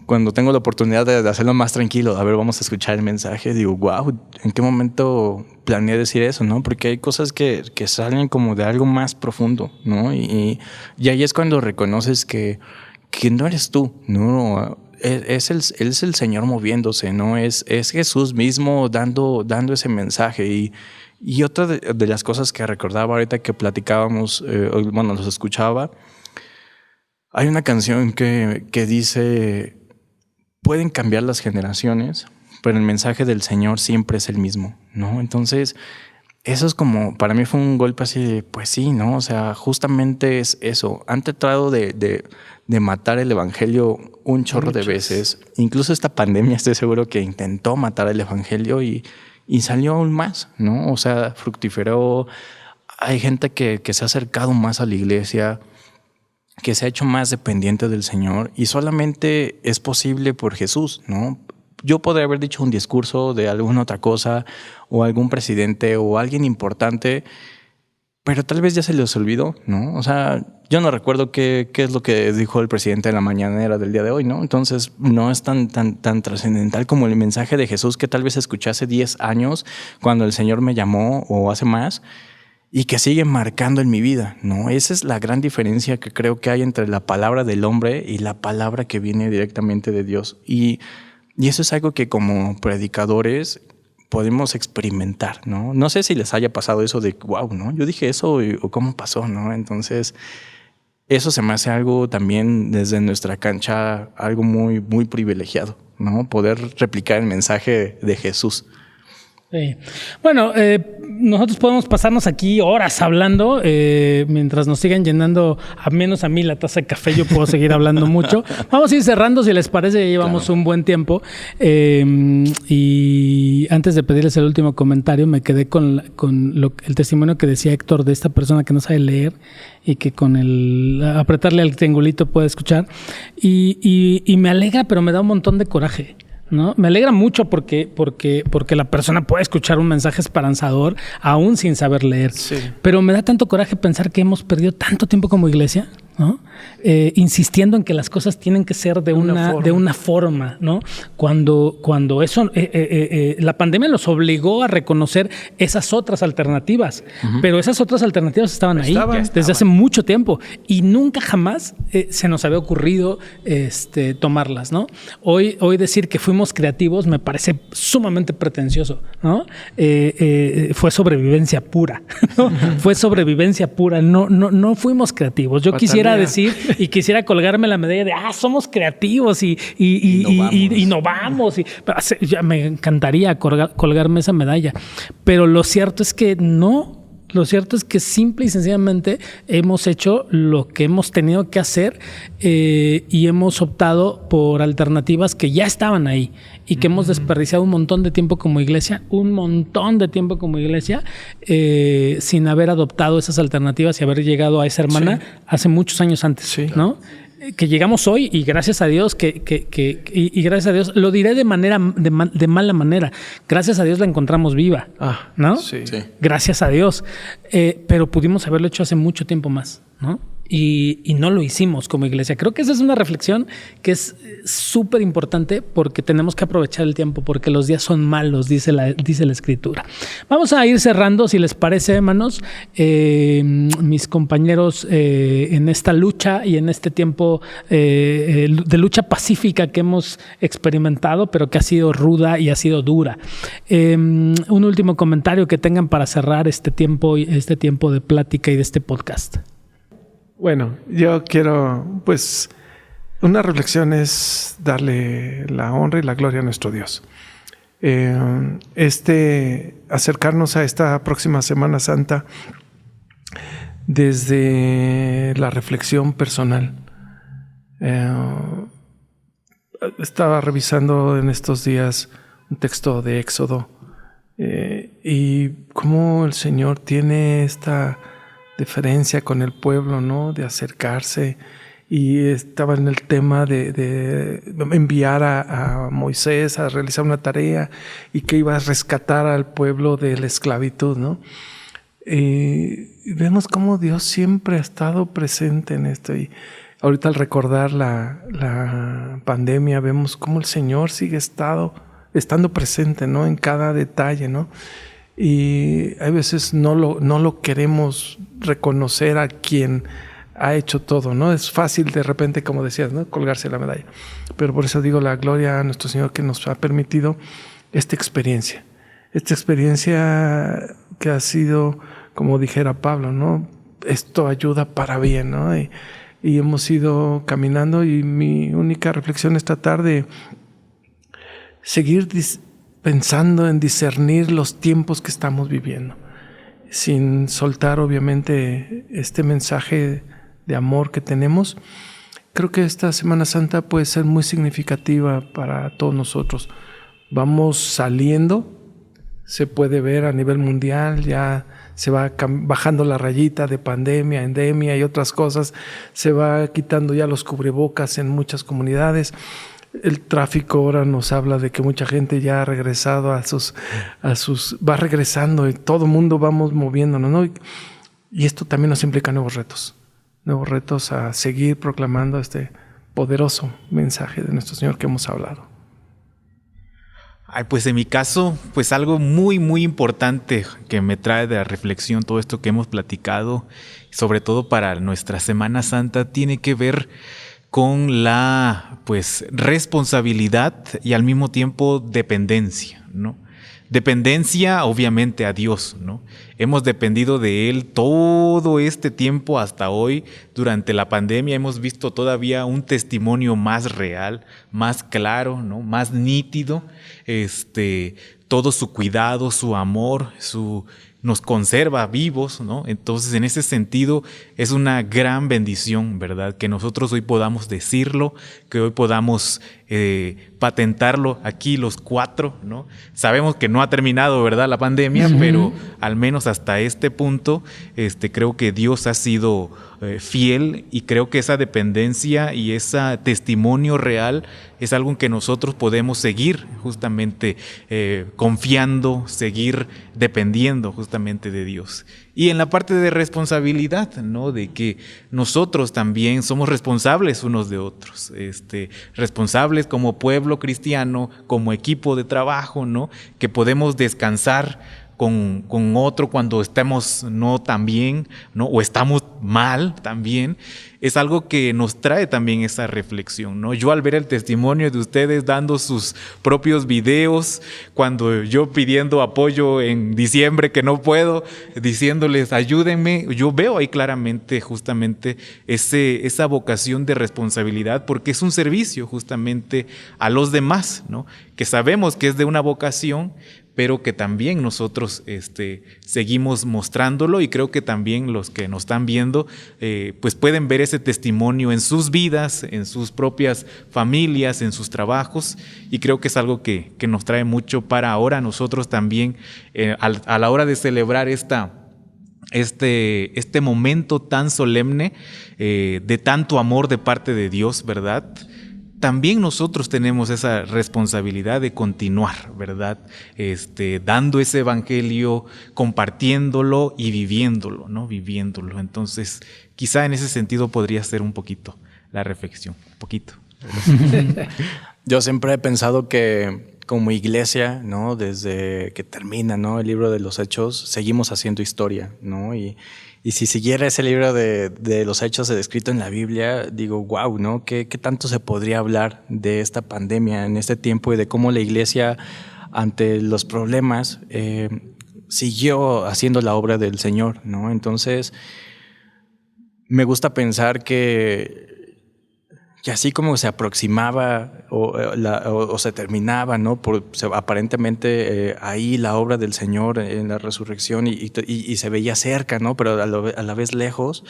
Cuando tengo la oportunidad de hacerlo más tranquilo, a ver, vamos a escuchar el mensaje, digo, wow, ¿en qué momento planeé decir eso, no? Porque hay cosas que salen como de algo más profundo, ¿no? Y ahí es cuando reconoces que no eres tú, ¿no? Es el Señor moviéndose, ¿no? Es Jesús mismo dando ese mensaje. Y otra de las cosas que recordaba ahorita que platicábamos, los escuchaba, hay una canción que dice... Pueden cambiar las generaciones, pero el mensaje del Señor siempre es el mismo, ¿no? Entonces, eso es como, para mí fue un golpe así de, pues sí, ¿no? O sea, justamente es eso. Han tratado de matar el evangelio un chorro de veces. Incluso esta pandemia estoy seguro que intentó matar el evangelio y salió aún más, ¿no? O sea, fructiferó. Hay gente que se ha acercado más a la iglesia, que se ha hecho más dependiente del Señor y solamente es posible por Jesús, ¿no? Yo podría haber dicho un discurso de alguna otra cosa o algún presidente o alguien importante, pero tal vez ya se les olvidó, ¿no? O sea, yo no recuerdo qué es lo que dijo el presidente en la mañanera del día de hoy, ¿no? Entonces no es tan trascendental como el mensaje de Jesús que tal vez escuché hace 10 años cuando el Señor me llamó o hace más, y que sigue marcando en mi vida, ¿no? Esa es la gran diferencia que creo que hay entre la palabra del hombre y la palabra que viene directamente de Dios. Y eso es algo que como predicadores podemos experimentar, ¿no? No sé si les haya pasado eso de, wow, ¿no? Yo dije eso o cómo pasó, ¿no? Entonces, eso se me hace algo también desde nuestra cancha, algo muy, muy privilegiado, ¿no? Poder replicar el mensaje de Jesús. Sí. Bueno, nosotros podemos pasarnos aquí horas hablando, mientras nos sigan llenando, a menos a mí, la taza de café, yo puedo seguir hablando mucho. Vamos a ir cerrando, si les parece, ya llevamos un buen tiempo. Y antes de pedirles el último comentario, me quedé con el testimonio que decía Héctor de esta persona que no sabe leer y que con el apretarle al triangulito puede escuchar. Y me alegra, pero me da un montón de coraje, ¿no? Me alegra mucho porque la persona puede escuchar un mensaje esperanzador aún sin saber leer. Sí. Pero me da tanto coraje pensar que hemos perdido tanto tiempo como iglesia, ¿no? Insistiendo en que las cosas tienen que ser de una forma, ¿no? Cuando eso, la pandemia los obligó a reconocer esas otras alternativas, pero esas otras alternativas estaban ahí desde hace mucho tiempo y nunca jamás se nos había ocurrido tomarlas, ¿no? Hoy decir que fuimos creativos me parece sumamente pretencioso, ¿no? Fue sobrevivencia pura, ¿no? Fue sobrevivencia pura, no fuimos creativos. Yo quisiera decir y quisiera colgarme la medalla de somos creativos y innovamos. Ya me encantaría colgarme esa medalla, pero lo cierto es que no. Lo cierto es que simple y sencillamente hemos hecho lo que hemos tenido que hacer y hemos optado por alternativas que ya estaban ahí y que hemos desperdiciado un montón de tiempo como iglesia, sin haber adoptado esas alternativas y haber llegado a esa hermana hace muchos años antes, ¿no? Que llegamos hoy y gracias a Dios y gracias a Dios, lo diré de mala manera, gracias a Dios la encontramos viva, ¿no? Sí. Gracias a Dios, pero pudimos haberlo hecho hace mucho tiempo más, ¿no? Y no lo hicimos como iglesia. Creo que esa es una reflexión que es súper importante porque tenemos que aprovechar el tiempo porque los días son malos, dice la Escritura. Vamos a ir cerrando, si les parece, hermanos. Mis compañeros en esta lucha y en este tiempo de lucha pacífica que hemos experimentado, pero que ha sido ruda y ha sido dura. Un último comentario que tengan para cerrar este tiempo de plática y de este podcast. Bueno, yo quiero, una reflexión es darle la honra y la gloria a nuestro Dios. Acercarnos a esta próxima Semana Santa desde la reflexión personal. Estaba revisando en estos días un texto de Éxodo y cómo el Señor tiene esta deferencia con el pueblo, ¿no? De acercarse, y estaba en el tema de enviar a Moisés a realizar una tarea y que iba a rescatar al pueblo de la esclavitud, ¿no? Y vemos cómo Dios siempre ha estado presente en esto, y ahorita al recordar la pandemia vemos cómo el Señor sigue estando presente, ¿no? En cada detalle, ¿no? Y hay veces no lo queremos reconocer a quien ha hecho todo, ¿no? Es fácil de repente, como decías, ¿no? Colgarse la medalla. Pero por eso digo la gloria a nuestro Señor que nos ha permitido esta experiencia. Esta experiencia que ha sido, como dijera Pablo, ¿no? Esto ayuda para bien, ¿no? Y hemos ido caminando, y mi única reflexión es tratar de seguir pensando en discernir los tiempos que estamos viviendo, sin soltar obviamente este mensaje de amor que tenemos. Creo que esta Semana Santa puede ser muy significativa para todos nosotros. Vamos saliendo, se puede ver a nivel mundial, ya se va bajando la rayita de pandemia, endemia y otras cosas, se va quitando ya los cubrebocas en muchas comunidades. El tráfico ahora nos habla de que mucha gente ya ha regresado va regresando, y todo el mundo vamos moviéndonos, ¿no? Y esto también nos implica nuevos retos a seguir proclamando este poderoso mensaje de nuestro Señor que hemos hablado. Pues en mi caso, algo muy, muy importante que me trae de la reflexión todo esto que hemos platicado, sobre todo para nuestra Semana Santa, tiene que ver con la responsabilidad y al mismo tiempo dependencia, ¿no? Dependencia, obviamente, a Dios, ¿no? Hemos dependido de Él todo este tiempo hasta hoy. Durante la pandemia hemos visto todavía un testimonio más real, más claro, ¿no? Más nítido, todo su cuidado, su amor, nos conserva vivos, ¿no? Entonces, en ese sentido, es una gran bendición, ¿verdad? Que nosotros hoy podamos decirlo, que hoy podamos patentarlo aquí los 4, ¿no? Sabemos que no ha terminado, ¿verdad?, la pandemia, pero al menos hasta este punto, creo que Dios ha sido fiel, y creo que esa dependencia y ese testimonio real es algo en que nosotros podemos seguir justamente confiando, seguir dependiendo justamente de Dios. Y en la parte de responsabilidad, ¿no? De que nosotros también somos responsables unos de otros, responsables como pueblo cristiano, como equipo de trabajo, ¿no? Que podemos descansar con otro cuando estemos no tan bien, ¿no? O estamos mal también. Es algo que nos trae también esa reflexión, ¿no? Yo al ver el testimonio de ustedes dando sus propios videos, cuando yo pidiendo apoyo en diciembre que no puedo, diciéndoles ayúdenme, yo veo ahí claramente justamente esa vocación de responsabilidad, porque es un servicio justamente a los demás, ¿no? Que sabemos que es de una vocación, pero que también nosotros seguimos mostrándolo, y creo que también los que nos están viendo pues pueden ver ese testimonio en sus vidas, en sus propias familias, en sus trabajos, y creo que es algo que nos trae mucho para ahora nosotros también a la hora de celebrar este momento tan solemne de tanto amor de parte de Dios, ¿verdad? También nosotros tenemos esa responsabilidad de continuar, ¿verdad? Dando ese evangelio, compartiéndolo y viviéndolo, ¿no? Viviéndolo. Entonces, quizá en ese sentido podría ser un poquito la reflexión, un poquito. Yo siempre he pensado que como iglesia, ¿no? Desde que termina, ¿no?, el libro de los Hechos, seguimos haciendo historia, ¿no? Y si siguiera ese libro de los Hechos escrito en la Biblia, digo, wow, ¿no? ¿Qué tanto se podría hablar de esta pandemia en este tiempo y de cómo la iglesia, ante los problemas, siguió haciendo la obra del Señor, ¿no? Entonces, me gusta pensar que así como se aproximaba o se terminaba, ¿no? Aparentemente ahí la obra del Señor en la resurrección y se veía cerca, ¿no? Pero a la vez lejos.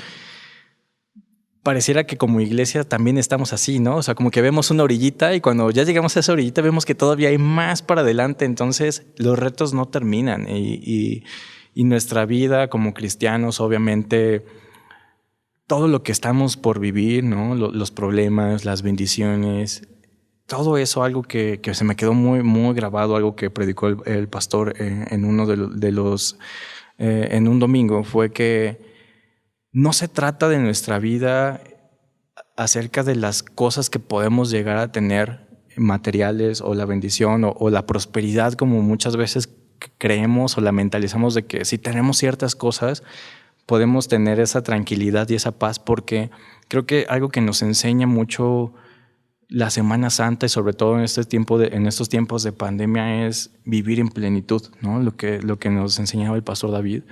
Pareciera que como iglesia también estamos así, ¿no? O sea, como que vemos una orillita y cuando ya llegamos a esa orillita vemos que todavía hay más para adelante. Entonces los retos no terminan y nuestra vida como cristianos, obviamente, todo lo que estamos por vivir, ¿no? Los problemas, las bendiciones, todo eso, algo que se me quedó muy, muy grabado, algo que predicó el pastor en uno de los en un domingo, fue que no se trata de nuestra vida acerca de las cosas que podemos llegar a tener materiales o la bendición o la prosperidad, como muchas veces creemos o la mentalizamos de que si tenemos ciertas cosas podemos tener esa tranquilidad y esa paz, porque creo que algo que nos enseña mucho la Semana Santa y sobre todo en estos tiempos de pandemia es vivir en plenitud, ¿no? Lo que nos enseñaba el pastor David.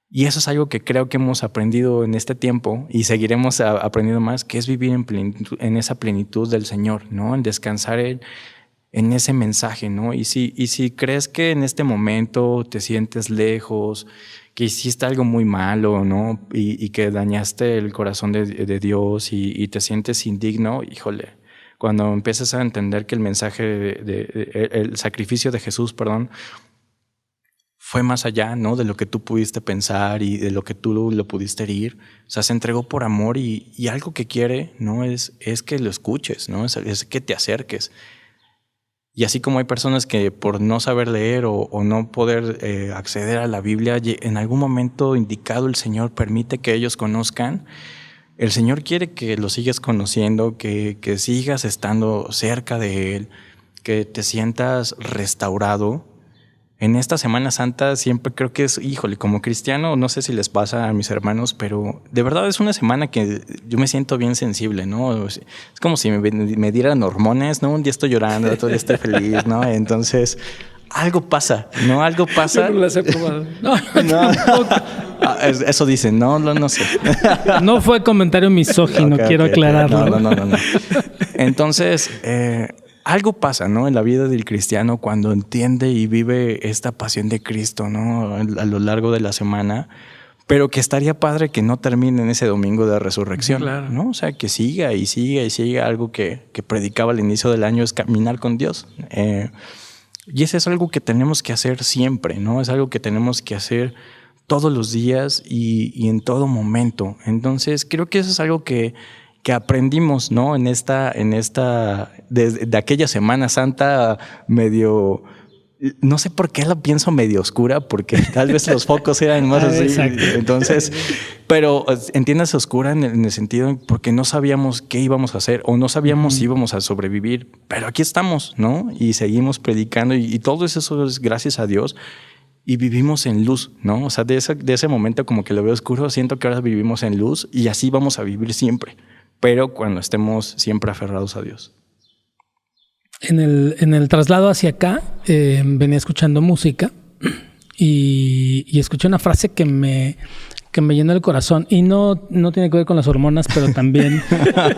Y eso es algo que creo que hemos aprendido en este tiempo y seguiremos aprendiendo más, que es vivir en esa plenitud del Señor, ¿no? En descansar en ese mensaje, ¿no? Y si crees que en este momento te sientes lejos, que hiciste algo muy malo, ¿no? Y que dañaste el corazón de Dios y te sientes indigno, híjole, cuando empiezas a entender que el mensaje el sacrificio de Jesús, fue más allá, ¿no? De lo que tú pudiste pensar y de lo que tú lo pudiste herir. O sea, se entregó por amor y algo que quiere, ¿no? Es que lo escuches, ¿no? Es que te acerques. Y así como hay personas que por no saber leer o no poder acceder a la Biblia, en algún momento indicado el Señor permite que ellos conozcan. El Señor quiere que lo sigas conociendo, que sigas estando cerca de Él, que te sientas restaurado. En esta Semana Santa siempre creo que es, híjole, como cristiano, no sé si les pasa a mis hermanos, pero de verdad es una semana que yo me siento bien sensible, ¿no? Es como si me dieran hormonas, ¿no? Un día estoy llorando, otro día estoy feliz, ¿no? Entonces, algo pasa, ¿no? Algo pasa. Yo no las he probado. No. Eso dicen, no sé. No fue comentario misógino, quiero aclararlo. No. Entonces, algo pasa, ¿no? En la vida del cristiano cuando entiende y vive esta pasión de Cristo, ¿no? A lo largo de la semana, pero que estaría padre que no termine en ese domingo de resurrección, claro, ¿no? O sea, que siga y siga y siga. Algo que predicaba al inicio del año es caminar con Dios. Y eso es algo que tenemos que hacer siempre, ¿no? Es algo que tenemos que hacer todos los días y en todo momento. Entonces, creo que eso es algo que aprendimos, ¿no? En esta de aquella Semana Santa medio, no sé por qué la pienso medio oscura, porque tal vez los focos eran más así. Exacto. Entonces, pero entiéndase oscura en el sentido porque no sabíamos qué íbamos a hacer o no sabíamos si íbamos a sobrevivir, pero aquí estamos, ¿no? Y seguimos predicando y todo eso es gracias a Dios. Y vivimos en luz, ¿no? O sea, de ese momento como que lo veo oscuro, siento que ahora vivimos en luz y así vamos a vivir siempre, pero cuando estemos siempre aferrados a Dios. En el traslado hacia acá, venía escuchando música y escuché una frase que me llenó el corazón y no tiene que ver con las hormonas, pero también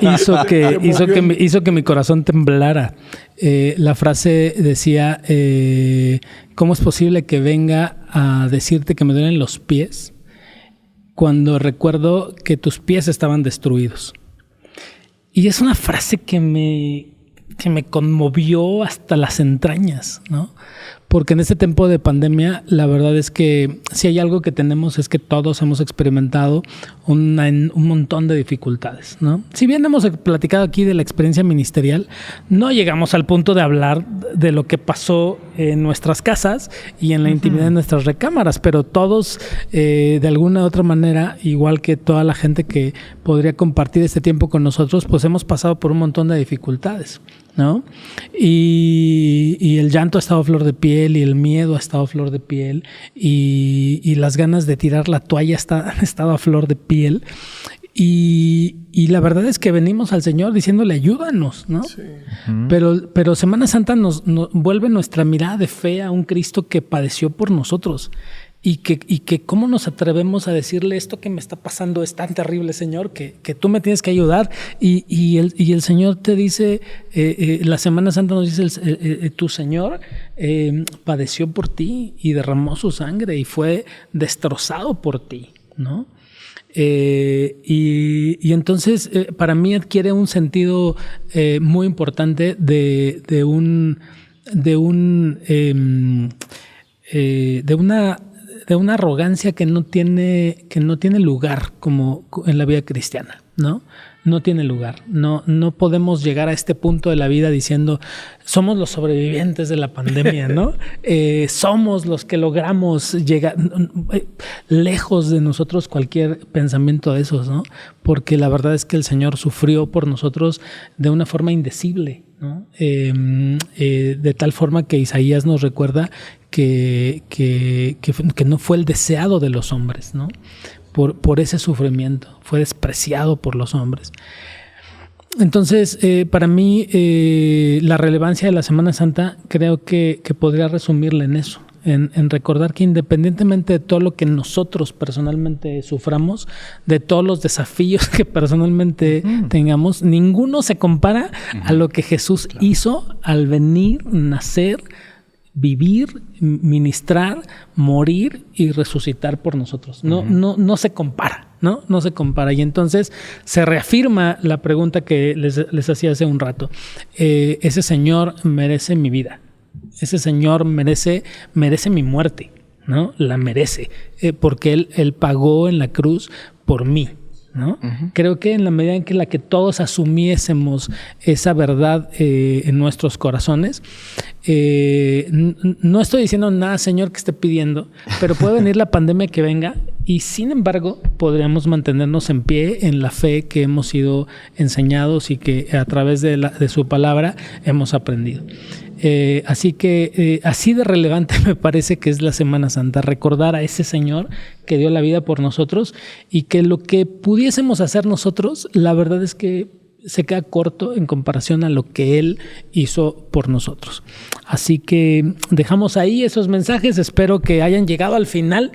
hizo que mi corazón temblara. La frase decía, ¿cómo es posible que venga a decirte que me duelen los pies cuando recuerdo que tus pies estaban destruidos? Y es una frase que me conmovió hasta las entrañas, ¿no? Porque en este tiempo de pandemia, la verdad es que si hay algo que tenemos es que todos hemos experimentado un montón de dificultades, ¿no? Si bien hemos platicado aquí de la experiencia ministerial, no llegamos al punto de hablar de lo que pasó en nuestras casas y en la intimidad de nuestras recámaras, pero todos, de alguna u otra manera, igual que toda la gente que podría compartir este tiempo con nosotros, pues hemos pasado por un montón de dificultades, ¿no? Y el llanto ha estado a flor de piel y el miedo ha estado a flor de piel y las ganas de tirar la toalla han estado a flor de piel y la verdad es que venimos al Señor diciéndole ayúdanos, ¿no? Sí. Pero Semana Santa nos vuelve nuestra mirada de fe a un Cristo que padeció por nosotros. Y que cómo nos atrevemos a decirle esto que me está pasando es tan terrible, Señor, que tú me tienes que ayudar. Y el Señor te dice, la Semana Santa nos dice, tu Señor padeció por ti y derramó su sangre y fue destrozado por ti, ¿no? Y entonces para mí adquiere un sentido muy importante de una arrogancia que no tiene lugar como en la vida cristiana, ¿no? No tiene lugar. No podemos llegar a este punto de la vida diciendo somos los sobrevivientes de la pandemia, ¿no? Somos los que logramos llegar lejos de nosotros cualquier pensamiento de esos, ¿no? Porque la verdad es que el Señor sufrió por nosotros de una forma indecible, ¿no? De tal forma que Isaías nos recuerda que no fue el deseado de los hombres, ¿no? Por ese sufrimiento, fue despreciado por los hombres. Entonces, para mí, la relevancia de la Semana Santa creo que podría resumirla en eso, en recordar que independientemente de todo lo que nosotros personalmente suframos, de todos los desafíos que personalmente tengamos, ninguno se compara a lo que Jesús hizo al venir, nacer, vivir, ministrar, morir y resucitar por nosotros. No se compara, ¿no? No se compara. Y entonces se reafirma la pregunta que les hacía hace un rato. Ese Señor merece mi vida. Ese Señor merece mi muerte, ¿no? La merece, porque Él pagó en la cruz por mí, ¿no? Creo que en la medida en la que todos asumiésemos esa verdad en nuestros corazones, no estoy diciendo nada, Señor, que esté pidiendo, pero puede venir la pandemia que venga y sin embargo podríamos mantenernos en pie en la fe que hemos sido enseñados y que a través de su palabra hemos aprendido. Así que así de relevante me parece que es la Semana Santa, recordar a ese Señor que dio la vida por nosotros y que lo que pudiésemos hacer nosotros, la verdad es que se queda corto en comparación a lo que Él hizo por nosotros. Así que dejamos ahí esos mensajes, espero que hayan llegado al final,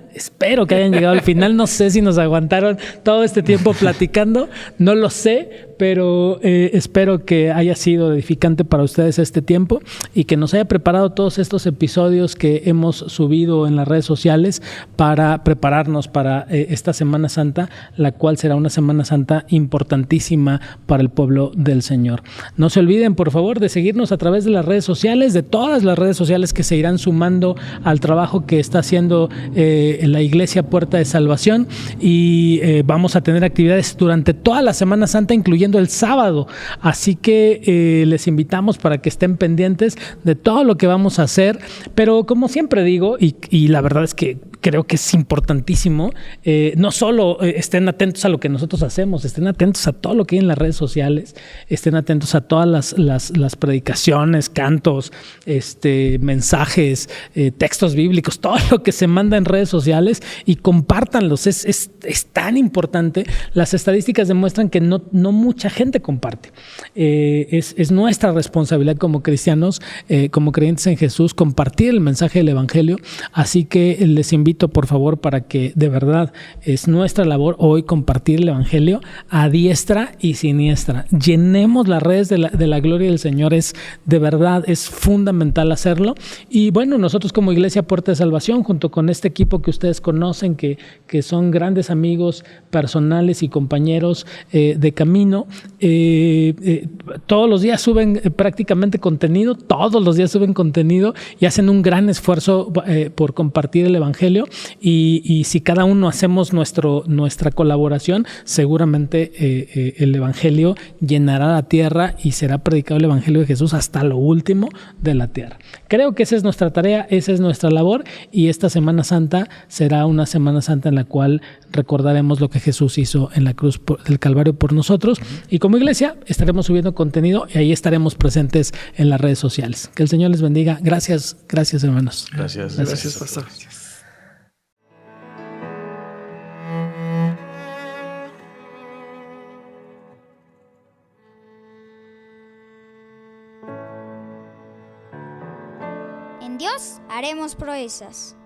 no sé si nos aguantaron todo este tiempo platicando, no lo sé, pero espero que haya sido edificante para ustedes este tiempo y que nos haya preparado todos estos episodios que hemos subido en las redes sociales para prepararnos para esta Semana Santa, la cual será una Semana Santa importantísima para el pueblo del Señor. No se olviden, por favor, de seguirnos a través de las redes sociales, de todas las redes sociales que se irán sumando al trabajo que está haciendo la Iglesia Puerta de Salvación, y vamos a tener actividades durante toda la Semana Santa, incluyendo el sábado, así que les invitamos para que estén pendientes de todo lo que vamos a hacer, pero como siempre digo, y la verdad es que creo que es importantísimo, no solo estén atentos a lo que nosotros hacemos, estén atentos a todo lo que hay en las redes sociales, estén atentos a todas las predicaciones, cantos, mensajes, textos bíblicos, todo lo que se manda en redes sociales, y compártanlos. Es tan importante. Las estadísticas demuestran que no mucha gente comparte. Es nuestra responsabilidad como cristianos, como creyentes en Jesús, compartir el mensaje del Evangelio. Así que les invito, por favor, para que de verdad es nuestra labor hoy compartir el Evangelio a diestra y siniestra. Llenemos las redes de la gloria del Señor. De verdad es fundamental hacerlo. Y bueno, nosotros como Iglesia Puerta de Salvación, junto con este equipo que ustedes conocen, que son grandes amigos personales y compañeros de camino, todos los días suben prácticamente contenido, todos los días suben contenido y hacen un gran esfuerzo por compartir el Evangelio, y si cada uno hacemos nuestra colaboración, seguramente el Evangelio llenará la tierra y será predicado el Evangelio de Jesús hasta lo último de la tierra. Creo que esa es nuestra tarea, esa es nuestra labor, y esta Semana Santa será una Semana Santa en la cual recordaremos lo que Jesús hizo en la cruz del Calvario por nosotros, y como iglesia estaremos subiendo contenido y ahí estaremos presentes en las redes sociales. Que el Señor les bendiga. Gracias, hermanos. Gracias, pastor. En Dios haremos proezas.